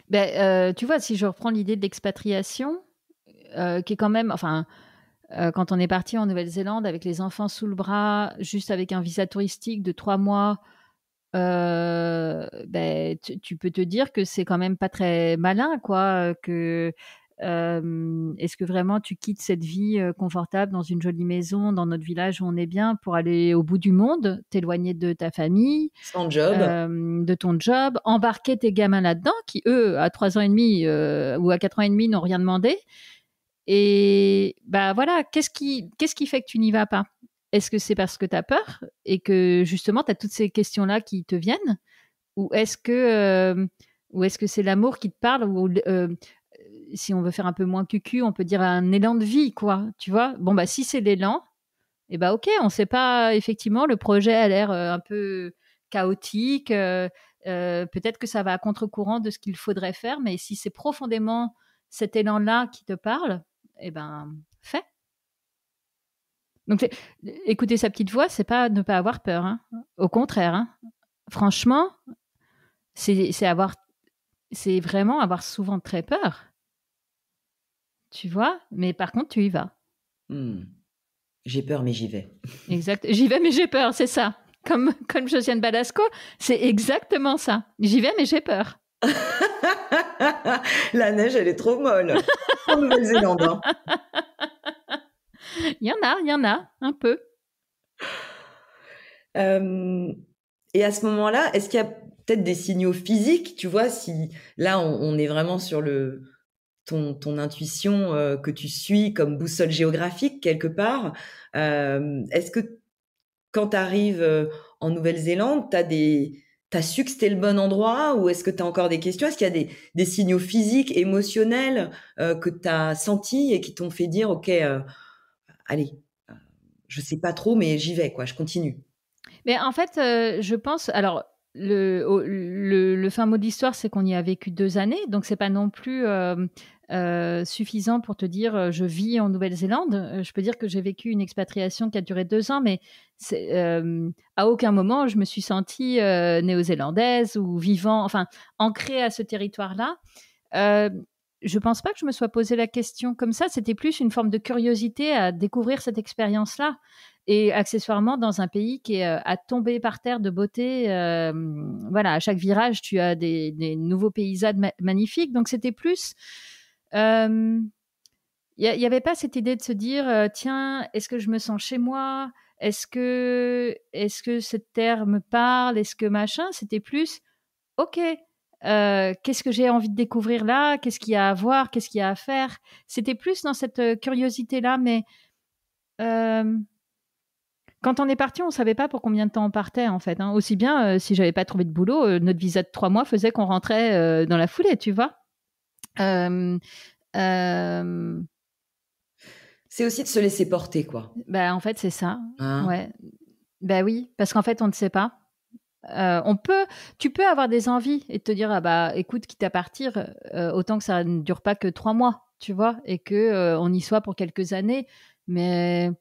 Ben, tu vois, si je reprends l'idée de l'expatriation, qui est quand même, enfin, quand on est parti en Nouvelle-Zélande avec les enfants sous le bras, juste avec un visa touristique de 3 mois, ben, tu peux te dire que c'est quand même pas très malin, quoi. Est-ce que vraiment tu quittes cette vie confortable dans une jolie maison, dans notre village où on est bien, pour aller au bout du monde, t'éloigner de ta famille, sans job? de ton job, embarquer tes gamins là-dedans, qui eux, à 3 ans et demi ou à 4 ans et demi, n'ont rien demandé. Et bah voilà, qu'est-ce qui fait que tu n'y vas pas? Est-ce que c'est parce que tu as peur et que justement tu as toutes ces questions-là qui te viennent? Ou est-ce que c'est l'amour qui te parle? Ou si on veut faire un peu moins cucu, on peut dire un élan de vie, quoi. Tu vois? Bon, bah si c'est l'élan, et bah ok, on sait pas, effectivement, le projet a l'air un peu chaotique. Peut-être que ça va à contre-courant de ce qu'il faudrait faire, mais si c'est profondément cet élan-là qui te parle, eh ben, fais. Donc, écouter sa petite voix, c'est pas ne pas avoir peur, hein. Au contraire, hein. Franchement, c'est avoir, c'est vraiment avoir souvent très peur, tu vois. Mais par contre, tu y vas. Hmm. J'ai peur, mais j'y vais. Exact. J'y vais, mais j'ai peur, c'est ça. Comme Josiane Balasco, c'est exactement ça. J'y vais, mais j'ai peur. La neige, elle est trop molle. En Nouvelle-Zélande. Hein. Il y en a, un peu. Et à ce moment-là, est-ce qu'il y a peut-être des signaux physiques, tu vois, si là, on est vraiment sur ton intuition que tu suis comme boussole géographique quelque part. Est-ce que quand tu arrives en Nouvelle-Zélande, t'as su que c'était le bon endroit ou est-ce que tu as encore des questions? Est-ce qu'il y a des signaux physiques, émotionnels que tu as sentis et qui t'ont fait dire, OK, allez, je sais pas trop, mais j'y vais, quoi, je continue. Mais en fait, je pense, alors, le fin mot de l'histoire, c'est qu'on y a vécu 2 années, donc c'est pas non plus suffisant pour te dire je vis en Nouvelle-Zélande. Je peux dire que j'ai vécu une expatriation qui a duré 2 ans, mais à aucun moment je me suis sentie néo-zélandaise ou vivant, enfin ancrée à ce territoire-là. Je pense pas que je me sois posé la question comme ça. C'était plus une forme de curiosité à découvrir cette expérience-là. Et accessoirement, dans un pays qui est à tomber par terre de beauté, voilà, à chaque virage, tu as des nouveaux paysages magnifiques. Donc, c'était plus. Il n'y avait pas cette idée de se dire, tiens, est-ce que je me sens chez moi? Est-ce que cette terre me parle? Est-ce que machin? C'était plus, ok, qu'est-ce que j'ai envie de découvrir là? Qu'est-ce qu'il y a à voir? Qu'est-ce qu'il y a à faire? C'était plus dans cette curiosité-là, mais quand on est parti, on savait pas pour combien de temps on partait, en fait, hein. Aussi bien, si j'avais pas trouvé de boulot, notre visa de 3 mois faisait qu'on rentrait dans la foulée, tu vois. Euh, euh, C'est aussi de se laisser porter, quoi. Bah, en fait, c'est ça. Hein? Ouais. Bah oui, parce qu'en fait, on ne sait pas. Tu peux avoir des envies et te dire, ah bah, écoute, quitte à partir, autant que ça ne dure pas que 3 mois, tu vois, et que on y soit pour quelques années. Mais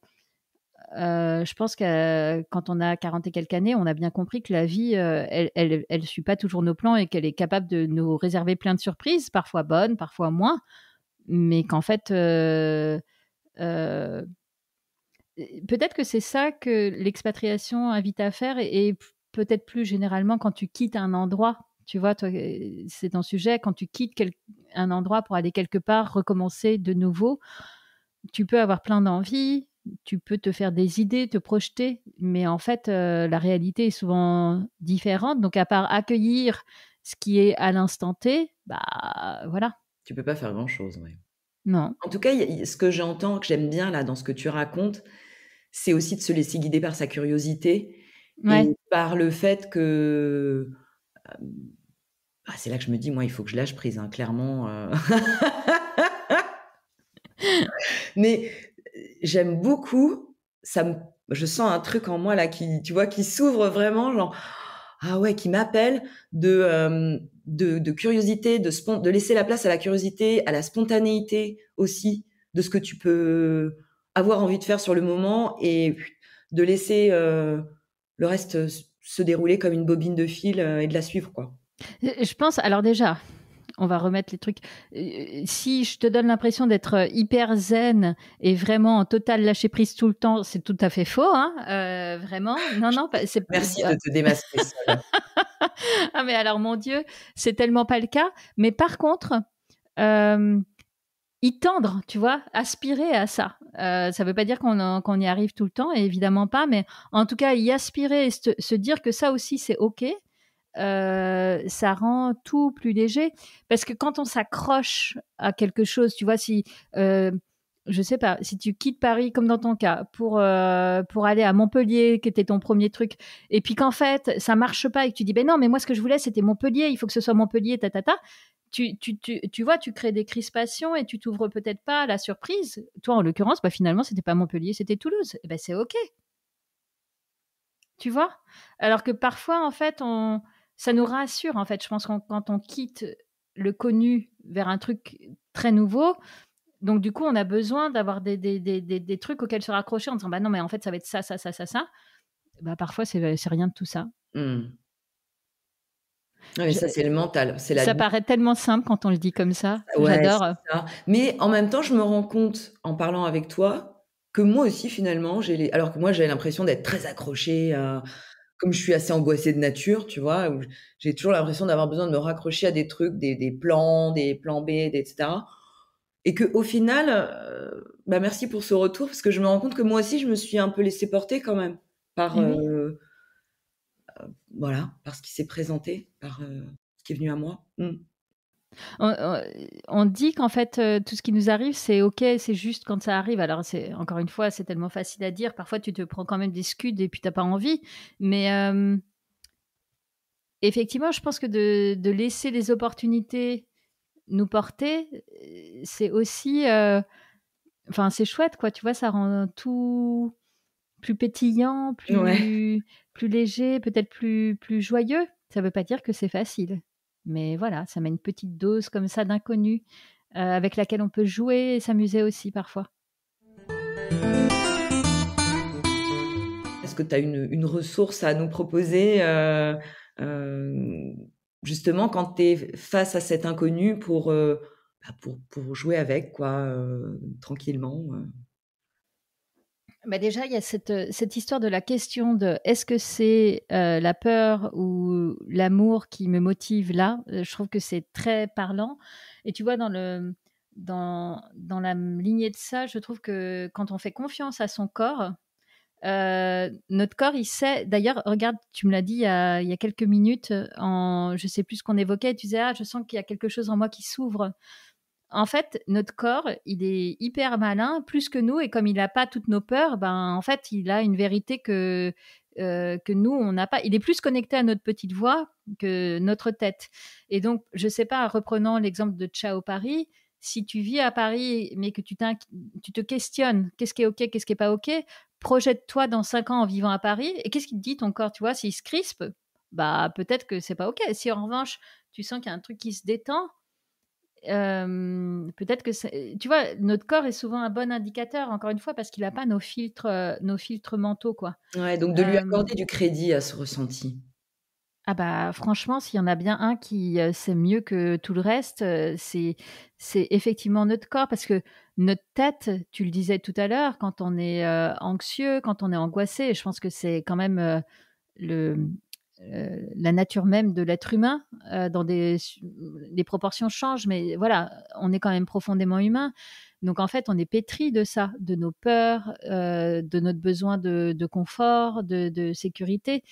je pense que quand on a 40 et quelques années, on a bien compris que la vie, elle suit pas toujours nos plans et qu'elle est capable de nous réserver plein de surprises, parfois bonnes, parfois moins, mais qu'en fait, euh, peut-être que c'est ça que l'expatriation invite à faire et peut-être plus généralement quand tu quittes un endroit. Tu vois, toi, c'est ton sujet. Quand tu quittes un endroit pour aller quelque part, recommencer de nouveau, tu peux avoir plein d'envies, tu peux te faire des idées, te projeter, mais en fait, la réalité est souvent différente. Donc, à part accueillir ce qui est à l'instant T, bah voilà. Tu peux pas faire grand-chose, ouais. Non. En tout cas, ce que j'entends, que j'aime bien là dans ce que tu racontes, c'est aussi de se laisser guider par sa curiosité Ouais. et par le fait que c'est là que je me dis: «Moi, il faut que je lâche prise, hein, clairement, Mais j'aime beaucoup, ça me je sens un truc en moi là qui, tu vois, qui s'ouvre vraiment, genre, ah ouais, qui m'appelle de curiosité, de laisser la place à la curiosité, à la spontanéité aussi, de ce que tu peux avoir envie de faire sur le moment et de laisser, le reste, se dérouler comme une bobine de fil, et de la suivre, quoi. Je pense, alors déjà, on va remettre les trucs. Si je te donne l'impression d'être hyper zen et vraiment en total lâcher prise tout le temps, c'est tout à fait faux, hein, vraiment. Non, non, c'est Merci de te démasquer seule. ah mais alors mon Dieu, c'est tellement pas le cas. Mais par contre, y tendre, tu vois, aspirer à ça. Ça veut pas dire qu'on y arrive tout le temps, et évidemment pas, mais en tout cas y aspirer et se dire que ça aussi c'est OK. Ça rend tout plus léger. Parce que quand on s'accroche à quelque chose, tu vois, si, je sais pas, si tu quittes Paris, comme dans ton cas, pour aller à Montpellier, qui était ton premier truc, et puis qu'en fait, ça marche pas et que tu dis, ben non, mais moi, ce que je voulais, c'était Montpellier, il faut que ce soit Montpellier, tu vois, tu crées des crispations et tu t'ouvres peut-être pas à la surprise. Toi, en l'occurrence, bah, finalement, c'était pas Montpellier, c'était Toulouse. Et ben, c'est OK. Tu vois? Alors que parfois, en fait, ça nous rassure, en fait. Je pense quand on quitte le connu vers un truc très nouveau, donc du coup, on a besoin d'avoir des trucs auxquels se raccrocher en disant, bah non, mais en fait, ça va être ça, ça, ça, ça, ça. Bah parfois, c'est rien de tout ça. Mmh. Ouais, mais Je- ça, c'est le mental, c'est la Ça paraît tellement simple quand on le dit comme ça. ouais, J'adore. c'est ça. Mais en même temps, je me rends compte, en parlant avec toi, que moi aussi finalement, alors que moi, j'avais l'impression d'être très accrochée à comme je suis assez angoissée de nature, tu vois? Où j'ai toujours l'impression d'avoir besoin de me raccrocher à des trucs, des plans B, et cetera. Et qu'au final, merci pour ce retour parce que je me rends compte que moi aussi, je me suis un peu laissée porter quand même par, Eh oui. voilà, par ce qui s'est présenté, par, ce qui est venu à moi. Mmh. On dit qu'en fait, tout ce qui nous arrive, c'est OK, c'est juste quand ça arrive. Alors c'est encore une fois, c'est tellement facile à dire. Parfois, tu te prends quand même des scuds et puis tu as pas envie. Mais effectivement, je pense que de laisser les opportunités nous porter, c'est aussi, enfin, c'est chouette, quoi. Tu vois, ça rend tout plus pétillant, Ouais. plus léger, peut-être plus joyeux. Ça veut pas dire que c'est facile. Mais voilà, ça met une petite dose comme ça d'inconnu, avec laquelle on peut jouer et s'amuser aussi parfois. Est-ce que tu as une ressource à nous proposer, hem, justement quand tu es face à cet inconnu pour jouer avec quoi, tranquillement, Bah, déjà, il y a cette histoire de la question de: «Est-ce que c'est, la peur ou l'amour qui me motive là?» Je trouve que c'est très parlant, et tu vois, dans la lignée de ça, je trouve que quand on fait confiance à son corps, notre corps, il sait. D'ailleurs, regarde, tu me l'as dit il y a quelques minutes, je sais plus ce qu'on évoquait, tu disais: «Ah, je sens qu'il y a quelque chose en moi qui s'ouvre». En fait, notre corps, il est hyper malin, plus que nous, et comme il n'a pas toutes nos peurs, ben, en fait, il a une vérité que nous, on n'a pas. Il est plus connecté à notre petite voix que notre tête. Et donc, je sais pas, reprenant l'exemple de Ciao Paris, si tu vis à Paris, mais que tu te questionnes, qu'est-ce qui est OK, qu'est-ce qui est pas OK, projette-toi dans 5 ans en vivant à Paris, et qu'est-ce qui te dit ton corps, tu vois, s'il se crispe, bah, peut-être que c'est pas OK. Si en revanche, tu sens qu'il y a un truc qui se détend, peut-être que tu vois, notre corps est souvent un bon indicateur, encore une fois, parce qu'il a pas nos filtres mentaux, quoi. ouais, donc de lui Hem, accorder du crédit à ce ressenti. ah bah, franchement, s'il y en a bien un qui, sait mieux que tout le reste, c'est effectivement notre corps, parce que notre tête, tu le disais tout à l'heure, quand on est, anxieux, quand on est angoissé, et je pense que c'est quand même, le la nature même de l'être humain, dans les proportions changent, mais voilà, on est quand même profondément humain. Donc en fait, on est pétri de ça, de nos peurs, de notre besoin de confort, de sécurité.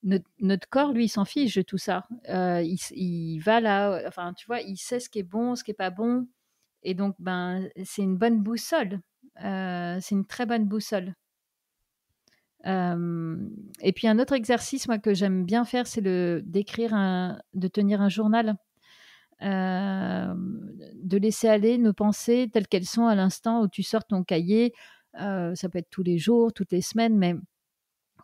Notre corps, lui, il s'en fiche de tout ça. Il va là, enfin, tu vois, il sait ce qui est bon, ce qui est pas bon, et donc ben, c'est une bonne boussole. C'est une très bonne boussole. Et puis un autre exercice, moi, que j'aime bien faire, c'est de tenir un journal, de laisser aller nos pensées telles qu'elles sont à l'instant où tu sors ton cahier. Ça peut être tous les jours, toutes les semaines, mais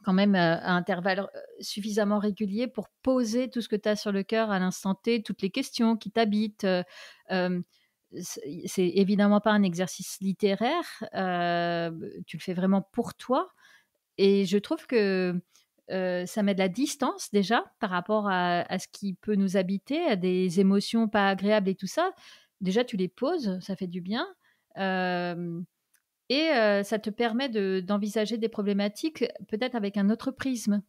quand même à intervalles suffisamment réguliers pour poser tout ce que tu as sur le cœur à l'instant T, toutes les questions qui t'habitent. C'est évidemment pas un exercice littéraire, tu le fais vraiment pour toi. Et je trouve que ça met de la distance déjà par rapport à ce qui peut nous habiter, à des émotions pas agréables et tout ça. Déjà, tu les poses, ça fait du bien. Et ça te permet d'envisager des problématiques peut-être avec un autre prisme,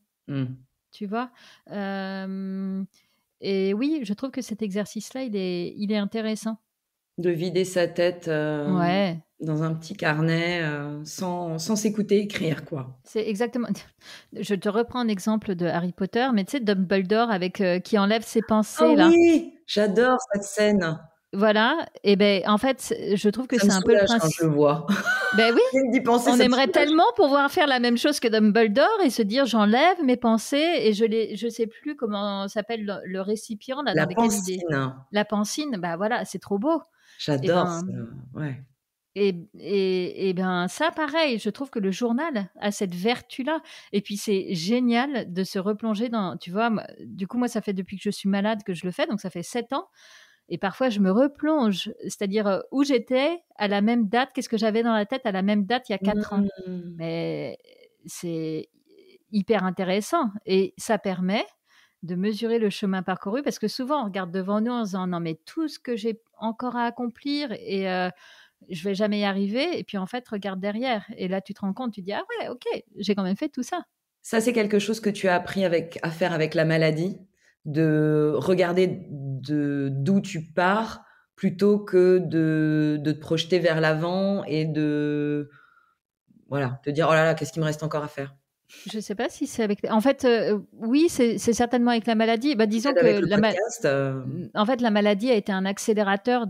tu vois. Et oui, je trouve que cet exercice-là, il est intéressant. De vider sa tête Ouais. dans un petit carnet sans s'écouter écrire, quoi. C'est exactement. Je te reprends un exemple de Harry Potter, mais tu sais, Dumbledore avec qui enlève ses pensées Oh là. oui, j'adore cette scène. Voilà. Et ben en fait, je trouve que Ça me c'est un peu le soulage quand principe. je le vois. Ben oui. Rien que d'y penser, On ça me aimerait soulage. tellement pouvoir faire la même chose que Dumbledore et se dire j'enlève mes pensées et je sais plus comment s'appelle le récipient là La dans lequel il est. pancine. La pancine, bah voilà, c'est trop beau. Et J'adore ben ça, ouais. et ben ça pareil, je trouve que le journal a cette vertu-là. Et puis c'est génial de se replonger dans, tu vois, du coup moi ça fait depuis que je suis malade que je le fais, donc ça fait 7 ans. Et parfois, je me replonge, c'est-à-dire où j'étais à la même date, qu'est-ce que j'avais dans la tête à la même date il y a 4 ans. Mais c'est hyper intéressant et ça permet de mesurer le chemin parcouru parce que souvent, on regarde devant nous en se disant non, mais tout ce que j'ai encore à accomplir et je vais jamais y arriver. Et puis en fait, regarde derrière. Et là, tu te rends compte, tu dis ah ouais, ok, j'ai quand même fait tout ça. Ça, c'est quelque chose que tu as appris à faire avec la maladie, de regarder d'où tu pars plutôt que de te projeter vers l'avant et voilà, te dire oh là là, qu'est-ce qu'il me reste encore à faire. Je sais pas si c'est avec. En fait, oui, c'est certainement avec la maladie. Bah, disons Peut-être avec que le podcast. en fait, la maladie a été un accélérateur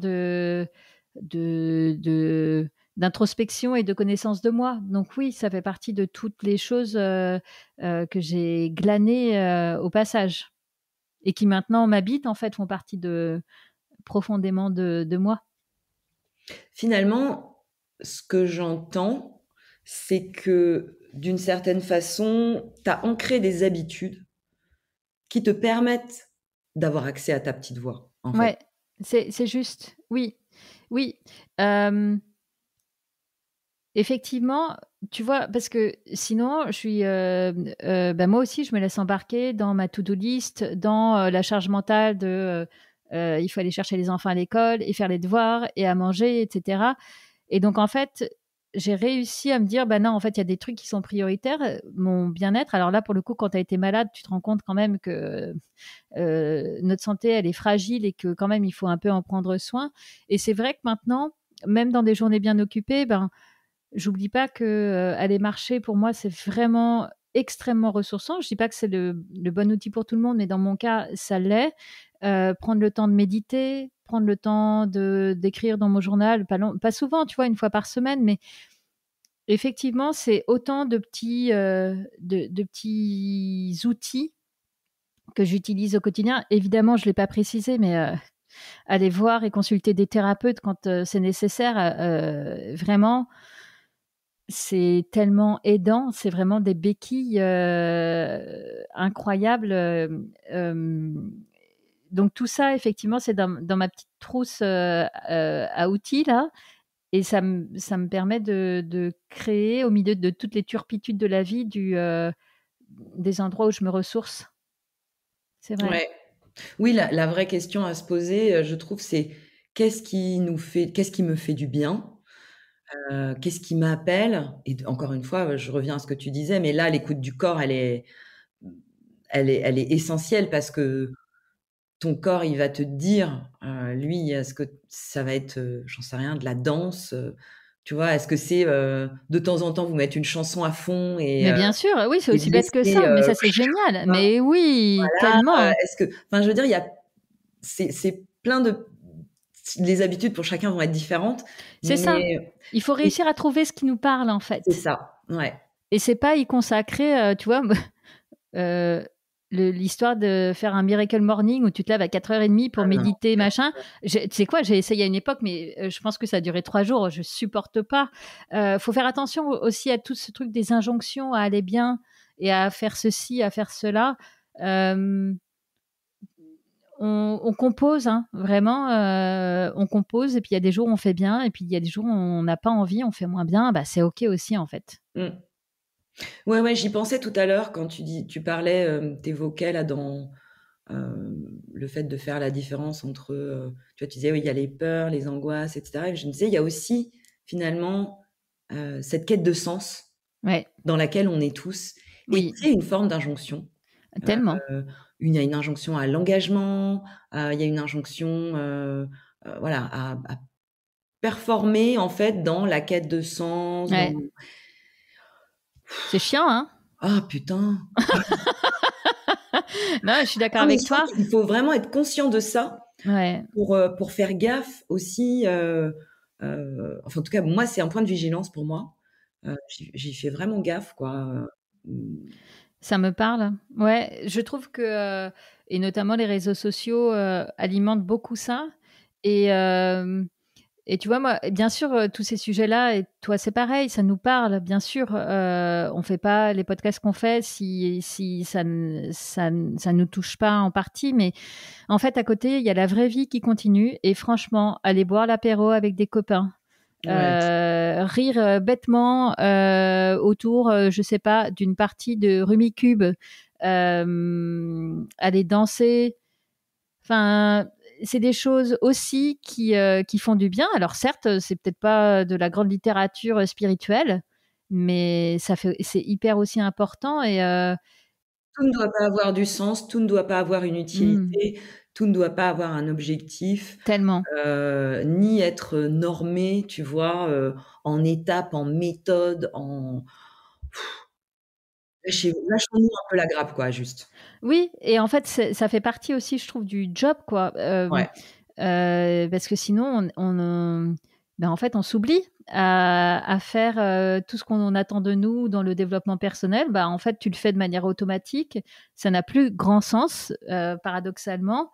d'introspection et de connaissance de moi. Donc oui, ça fait partie de toutes les choses que j'ai glanées au passage et qui maintenant m'habitent, en fait, font partie profondément de moi. Finalement, ce que j'entends, c'est que d'une certaine façon, tu as ancré des habitudes qui te permettent d'avoir accès à ta petite voix, en fait. Ouais, c'est juste. Oui, oui. Effectivement, tu vois, parce que sinon, je suis, bah, moi aussi, je me laisse embarquer dans ma to-do list, dans la charge mentale de, il faut aller chercher les enfants à l'école et faire les devoirs et à manger, etc. Et donc, en fait, j'ai réussi à me dire, bah non, en fait, il y a des trucs qui sont prioritaires, mon bien-être. Alors là, pour le coup, quand tu as été malade, tu te rends compte quand même que notre santé, elle est fragile et que quand même, il faut un peu en prendre soin. Et c'est vrai que maintenant, même dans des journées bien occupées, ben, j'oublie pas que aller marcher pour moi c'est vraiment extrêmement ressourçant. Je dis pas que c'est le bon outil pour tout le monde, mais dans mon cas ça l'est. Prendre le temps de méditer, prendre le temps d'écrire dans mon journal, pas souvent, tu vois, une fois par semaine, mais effectivement c'est autant de petits outils que j'utilise au quotidien. Évidemment, je l'ai pas précisé, mais aller voir et consulter des thérapeutes quand c'est nécessaire, vraiment. C'est tellement aidant, c'est vraiment des béquilles incroyables. Donc tout ça, effectivement, c'est dans ma petite trousse à outils là, et ça me permet de créer au milieu de toutes les turpitudes de la vie des endroits où je me ressource. C'est vrai. Ouais. Oui, la vraie question à se poser, je trouve, c'est qu'est-ce qui me fait du bien? Qu'est-ce qui m'appelle? Et encore une fois, je reviens à ce que tu disais, mais là, l'écoute du corps, elle est essentielle parce que ton corps, il va te dire, lui, est-ce que ça va être, j'en sais rien, de la danse, tu vois? Est-ce que c'est, de temps en temps, vous mettre une chanson à fond Mais bien sûr, oui, c'est et aussi de bête que laisser, ça, mais ça c'est génial. Mais oui, voilà, tellement. est-ce que enfin, je veux dire, c'est plein de les habitudes pour chacun vont être différentes, C'est ça. mais Il faut réussir à trouver ce qui nous parle en c'est fait. ça, ouais. Et c'est pas y consacrer, tu vois, l'histoire de faire un miracle morning où tu te lèves à 4h30 pour Ah non. méditer, machin. Tu sais quoi, j'ai essayé à une époque, mais je pense que ça a duré 3 jours. Je supporte pas. Faut faire attention aussi à tout ce truc des injonctions à aller bien et à faire ceci, à faire cela. On compose, hein, vraiment, on compose, et puis il y a des jours où on fait bien, et puis il y a des jours où on n'a pas envie, on fait moins bien. Bah, c'est OK aussi, en fait. Mmh. Ouais, j'y pensais tout à l'heure quand tu parlais, t'évoquais là dans, le fait de faire la différence entre, tu vois, tu disais: «Oui, il y a les peurs, les angoisses et cetera», et je me disais: «Il y a aussi finalement, cette quête de sens Ouais, dans laquelle on est tous et oui, qui est une forme d'injonction». tellement. Il y a une injonction à l'engagement, il y a une injonction, voilà, à performer en fait dans la quête de sens, dans Ouais, c'est chiant, hein? ah putain! Non, je suis d'accord Non, mais avec je trouve toi. qu'il faut vraiment être conscient de ça Ouais. pour faire gaffe aussi, enfin en tout cas moi c'est un point de vigilance pour moi. J'y fais vraiment gaffe quoi, mmh, Ça me parle. Ouais, je trouve que, et notamment les réseaux sociaux, alimentent beaucoup ça, et et tu vois, moi, bien sûr, tous ces sujets-là, et toi, c'est pareil, ça nous parle, bien sûr. On fait pas les podcasts qu'on fait si ça nous touche pas en partie, mais en fait, à côté, il y a la vraie vie qui continue, et franchement, aller boire l'apéro avec des copains, ouais. rire, bêtement, autour, je sais pas, d'une partie de Rumicube, aller danser. Enfin, c'est des choses aussi qui font du bien. Alors certes, c'est peut-être pas de la grande littérature, spirituelle, mais c'est hyper aussi important, et Tout ne doit pas avoir du sens, tout ne doit pas avoir une mmh, utilité, tout ne doit pas avoir un objectif, tellement. ni être normé, tu vois, en étapes, en méthode, en lâchons-nous un peu la grappe quoi, juste. Oui, et en fait, ça fait partie aussi, je trouve, du job, quoi. Ouais. Parce que sinon, ben, en fait, on s'oublie à faire, tout ce qu'on attend de nous dans le développement personnel. Bah, en fait, tu le fais de manière automatique. Ça n'a plus grand sens, paradoxalement,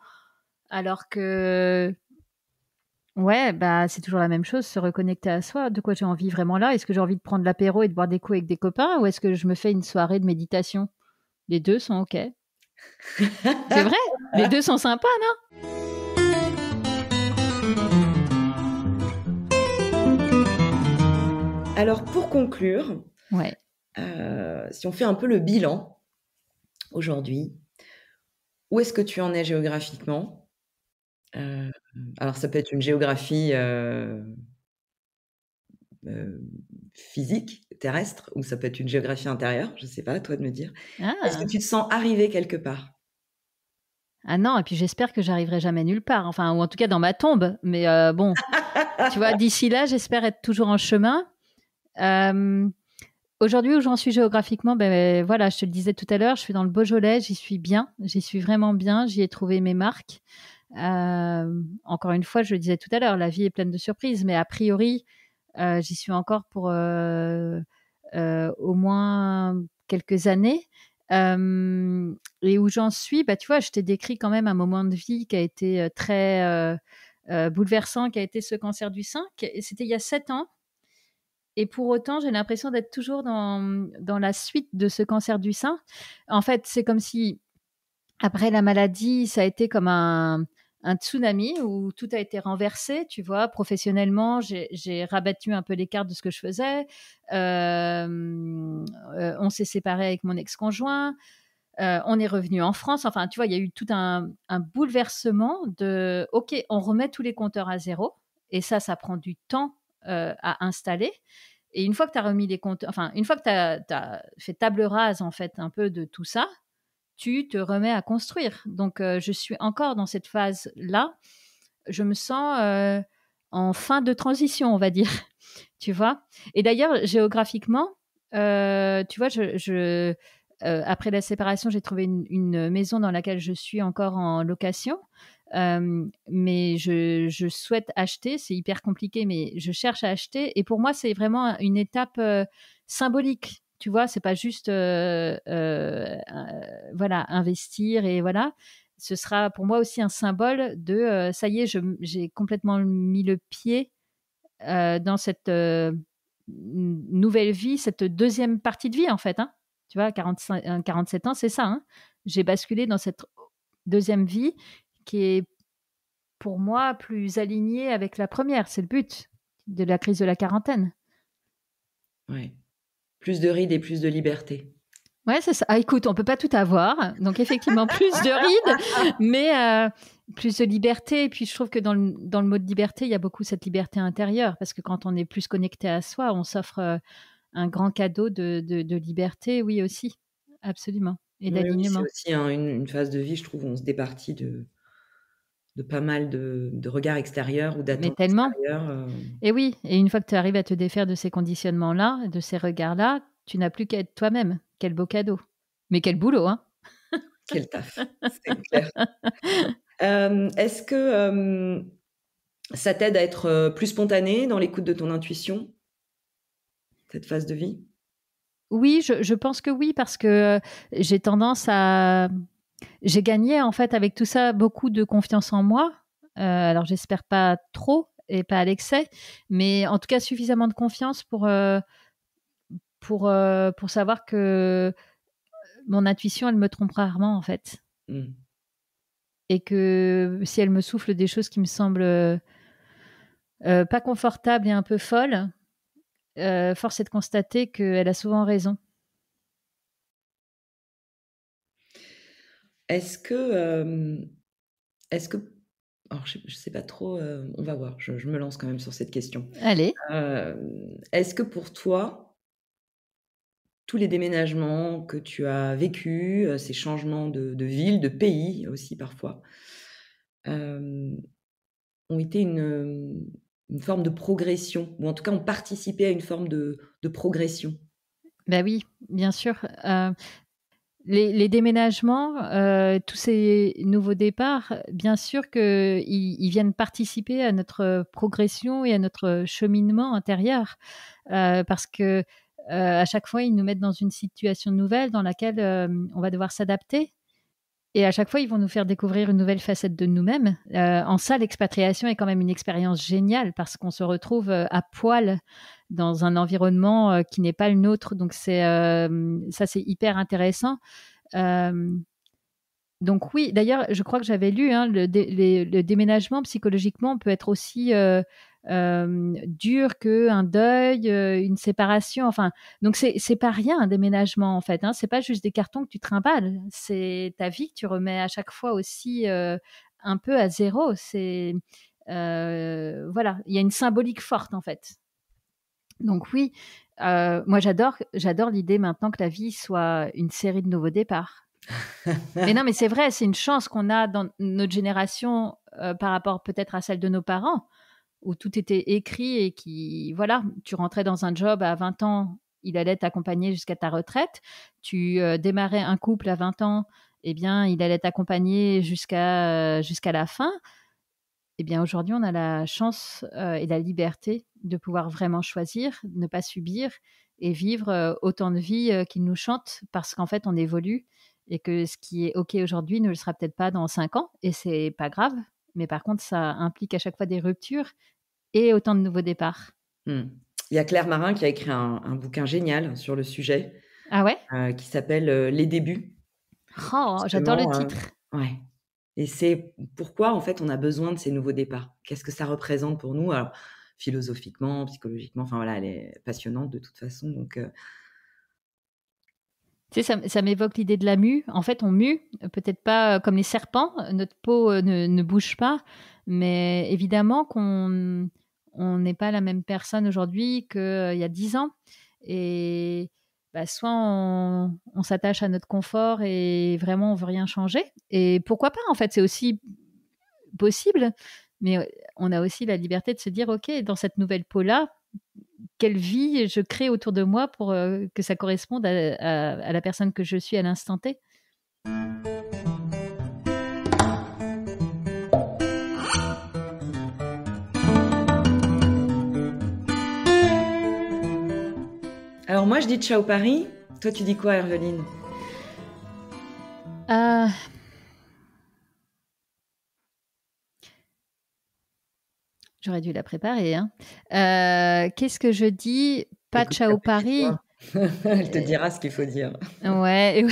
alors que ouais, bah, c'est toujours la même chose, se reconnecter à soi. De quoi j'ai envie vraiment là? Est-ce que j'ai envie de prendre l'apéro et de boire des coups avec des copains, ou est-ce que je me fais une soirée de méditation? Les 2 sont OK. C'est vrai, les 2 sont sympas, non? Alors pour conclure, Ouais. si on fait un peu le bilan aujourd'hui, où est-ce que tu en es géographiquement? Heu, alors ça peut être une géographie, heu, physique, terrestre, ou ça peut être une géographie intérieure, je sais pas, à toi de me dire. Est-ce que Ah! tu te sens arrivé quelque part? Ah non, et puis j'espère que j'arriverai jamais nulle part, enfin, ou en tout cas dans ma tombe, mais bon, tu vois, d'ici là, j'espère être toujours en chemin. Hem, Aujourd'hui, où j'en suis géographiquement, ben voilà, je te le disais tout à l'heure, je suis dans le Beaujolais, j'y suis bien, j'y suis vraiment bien, j'y ai trouvé mes marques. Encore une fois, je le disais tout à l'heure, la vie est pleine de surprises, mais a priori, j'y suis encore pour, au moins quelques années. Et où j'en suis, bah, tu vois, je t'ai décrit quand même un moment de vie qui a été, très, bouleversant, qui a été ce cancer du sein, et c'était il y a 7 ans, et pour autant, j'ai l'impression d'être toujours dans la suite de ce cancer du sein. En fait, c'est comme si après la maladie, ça a été comme un tsunami où tout a été renversé, tu vois. Professionnellement, j'ai rabattu un peu les cartes de ce que je faisais. On s'est séparés avec mon ex-conjoint. On est revenu en France. Enfin, tu vois, il y a eu tout un bouleversement de OK, on remet tous les compteurs à zéro. Et ça prend du temps à installer. Et une fois que tu as remis les compteurs, enfin, une fois que tu as fait table rase, en fait, un peu de tout ça, tu te remets à construire. Donc, je suis encore dans cette phase-là. Je me sens en fin de transition, on va dire, tu vois. Et d'ailleurs, géographiquement, tu vois, après la séparation, j'ai trouvé une maison dans laquelle je suis encore en location. Mais je souhaite acheter, c'est hyper compliqué, mais je cherche à acheter. Et pour moi, c'est vraiment une étape symbolique, tu vois, c'est pas juste voilà, investir et voilà. Ce sera pour moi aussi un symbole de ça y est, j'ai complètement mis le pied dans cette nouvelle vie, cette deuxième partie de vie en fait. Hein. Tu vois, 47 ans, c'est ça. Hein. J'ai basculé dans cette deuxième vie qui est pour moi plus alignée avec la première. C'est le but de la crise de la quarantaine. Ouais. Plus de rides et plus de liberté. Ouais, c'est ça. Ah, écoute, on peut pas tout avoir. Donc, effectivement, plus de rides, mais plus de liberté. Et puis, je trouve que dans le mot de liberté, il y a beaucoup cette liberté intérieure. Parce que quand on est plus connecté à soi, on s'offre un grand cadeau de liberté, oui, aussi. Absolument. Et d'alignement. Oui, c'est aussi une phase de vie, je trouve, où on se départit de pas mal de regards extérieurs ou d'attentes extérieures. Et oui, et une fois que tu arrives à te défaire de ces conditionnements-là, de ces regards-là, tu n'as plus qu'à être toi-même. Quel beau cadeau. Mais quel boulot, hein. Quel taf, c'est clair. Est-ce que ça t'aide à être plus spontanée dans l'écoute de ton intuition, cette phase de vie? Oui, je pense que oui, parce que j'ai tendance à... J'ai gagné, en fait, avec tout ça, beaucoup de confiance en moi. Alors, j'espère pas trop et pas à l'excès, mais en tout cas, suffisamment de confiance pour savoir que mon intuition, elle me trompe rarement, en fait. Et que si elle me souffle des choses qui me semblent pas confortables et un peu folles, force est de constater qu'elle a souvent raison. Est-ce que alors je sais pas trop, on va voir, je me lance quand même sur cette question. Allez. Est-ce que pour toi, tous les déménagements que tu as vécus, ces changements de ville, de pays aussi parfois, ont été une forme de progression ou en tout cas ont participé à une forme de progression? Bah oui, bien sûr. Les déménagements, tous ces nouveaux départs, bien sûr qu'ils viennent participer à notre progression et à notre cheminement intérieur. Parce que à chaque fois, ils nous mettent dans une situation nouvelle dans laquelle on va devoir s'adapter. Et à chaque fois, ils vont nous faire découvrir une nouvelle facette de nous-mêmes. En ça, l'expatriation est quand même une expérience géniale parce qu'on se retrouve à poil dans un environnement qui n'est pas le nôtre. Donc, ça, c'est hyper intéressant. Donc oui, d'ailleurs, je crois que j'avais lu, hein, le déménagement psychologiquement peut être aussi dur qu'un deuil, une séparation. Enfin, donc c'est pas rien un déménagement en fait. Hein, c'est pas juste des cartons que tu trimbales. C'est ta vie que tu remets à chaque fois aussi un peu à zéro. C'est voilà, il y a une symbolique forte en fait. Donc oui, moi j'adore l'idée maintenant que la vie soit une série de nouveaux départs. Mais non, mais c'est vrai, c'est une chance qu'on a dans notre génération par rapport peut-être à celle de nos parents, où tout était écrit et qui, voilà, tu rentrais dans un job à 20 ans, il allait t'accompagner jusqu'à ta retraite. Tu démarrais un couple à 20 ans, eh bien, il allait t'accompagner jusqu'à la fin. Eh bien, aujourd'hui, on a la chance et la liberté de pouvoir vraiment choisir, ne pas subir et vivre autant de vies qu'il nous chante parce qu'en fait, on évolue et que ce qui est OK aujourd'hui ne le sera peut-être pas dans 5 ans et c'est pas grave. Mais par contre, ça implique à chaque fois des ruptures et autant de nouveaux départs. Il y a Claire Marin qui a écrit un bouquin génial sur le sujet. Ah ouais? Qui s'appelle Les débuts. Oh, j'adore le titre. Ouais. Et c'est pourquoi, en fait, on a besoin de ces nouveaux départs. Qu'est-ce que ça représente pour nous? Alors, philosophiquement, psychologiquement, enfin voilà, elle est passionnante de toute façon. Donc, tu sais, ça m'évoque l'idée de la mue. En fait, on mue, peut-être pas comme les serpents, notre peau ne bouge pas, mais évidemment qu'on n'est pas la même personne aujourd'hui qu'il y a 10 ans. Et bah, soit on s'attache à notre confort et vraiment on veut rien changer. Et pourquoi pas, en fait, c'est aussi possible, mais on a aussi la liberté de se dire, OK, dans cette nouvelle peau-là, quelle vie je crée autour de moi pour que ça corresponde à la personne que je suis à l'instant T. Alors moi, je dis ciao Paris. Toi, tu dis quoi, Herveline? J'aurais dû la préparer. Hein. Qu'est-ce que je dis? Pas Écoute, ciao Paris. Elle te dira ce qu'il faut dire. Ouais.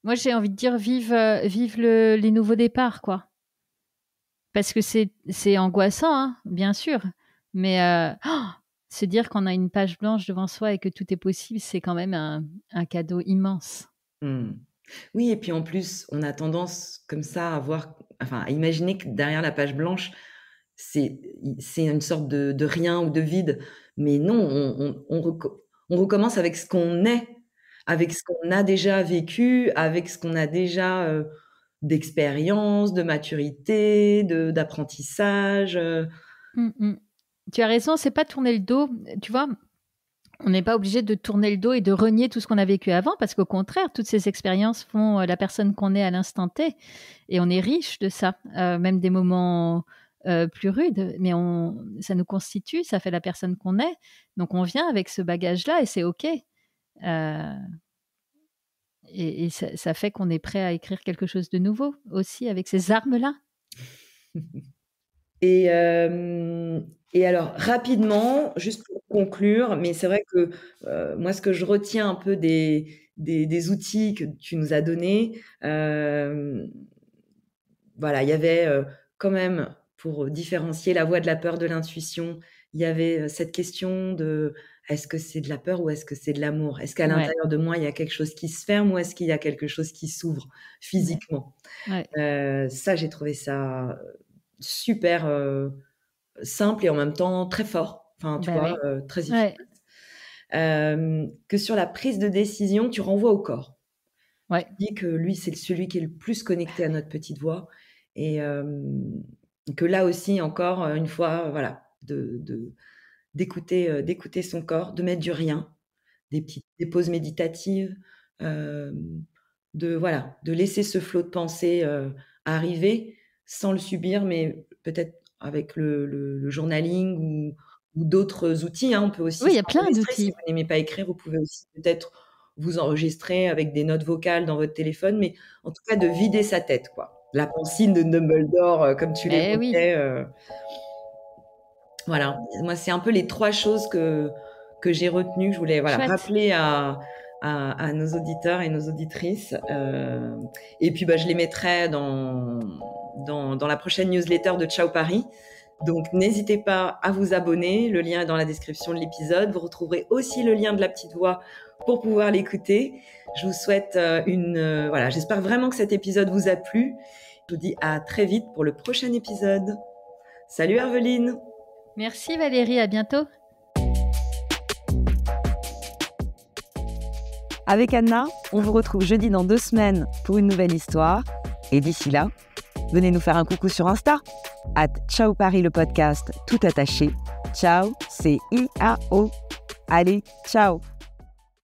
Moi, j'ai envie de dire vive les nouveaux départs, quoi. Parce que c'est angoissant, hein, bien sûr. Mais se dire qu'on a une page blanche devant soi et que tout est possible, c'est quand même un cadeau immense. Oui, et puis en plus, on a tendance comme ça à imaginer que derrière la page blanche, c'est une sorte de rien ou de vide. Mais non, on recommence avec ce qu'on est, avec ce qu'on a déjà vécu, avec ce qu'on a déjà d'expérience, de maturité, d'apprentissage. Tu as raison, c'est pas tourner le dos. Tu vois, on n'est pas obligé de tourner le dos et de renier tout ce qu'on a vécu avant, parce qu'au contraire, toutes ces expériences font la personne qu'on est à l'instant T. Et on est riche de ça, même des moments plus rudes. Mais ça nous constitue, ça fait la personne qu'on est. Donc on vient avec ce bagage-là et c'est OK. Et ça fait qu'on est prêt à écrire quelque chose de nouveau aussi avec ces armes-là. Et alors, rapidement, juste pour conclure, mais c'est vrai que moi, ce que je retiens un peu des outils que tu nous as donnés, voilà, il y avait quand même, pour différencier la voix de la peur de l'intuition, il y avait cette question de est-ce que c'est de la peur ou est-ce que c'est de l'amour? Est-ce qu'à l'intérieur de moi, il y a quelque chose qui se ferme ou est-ce qu'il y a quelque chose qui s'ouvre physiquement? Ça, j'ai trouvé ça super simple et en même temps très fort. Enfin, tu vois, très efficace. Que sur la prise de décision, tu renvoies au corps. Tu dis que lui, c'est celui qui est le plus connecté à notre petite voix et que là aussi, encore une fois, voilà, d'écouter son corps, de mettre du rien, des pauses méditatives, de laisser ce flot de pensée arriver sans le subir, mais peut-être avec le journaling ou d'autres outils. Hein. On peut aussi il y a plein d'outils. Si vous n'aimez pas écrire, vous pouvez aussi peut-être vous enregistrer avec des notes vocales dans votre téléphone, mais en tout cas de vider sa tête, quoi. La pensine de Dumbledore, comme tu l'évoquais. Voilà, moi c'est un peu les 3 choses que j'ai retenues. Je voulais rappeler à nos auditeurs et nos auditrices. Et puis je les mettrai dans la prochaine newsletter de Ciao Paris. Donc n'hésitez pas à vous abonner, le lien est dans la description de l'épisode. Vous retrouverez aussi le lien de la petite voix pour pouvoir l'écouter. Je vous souhaite j'espère vraiment que cet épisode vous a plu. Je vous dis à très vite pour le prochain épisode. Salut Herveline. Merci Valérie, à bientôt. Avec Anna, on vous retrouve jeudi dans 2 semaines pour une nouvelle histoire. Et d'ici là, venez nous faire un coucou sur Insta, @Ciao Paris le podcast, tout attaché. Ciao, c'est I-A-O. Allez, ciao.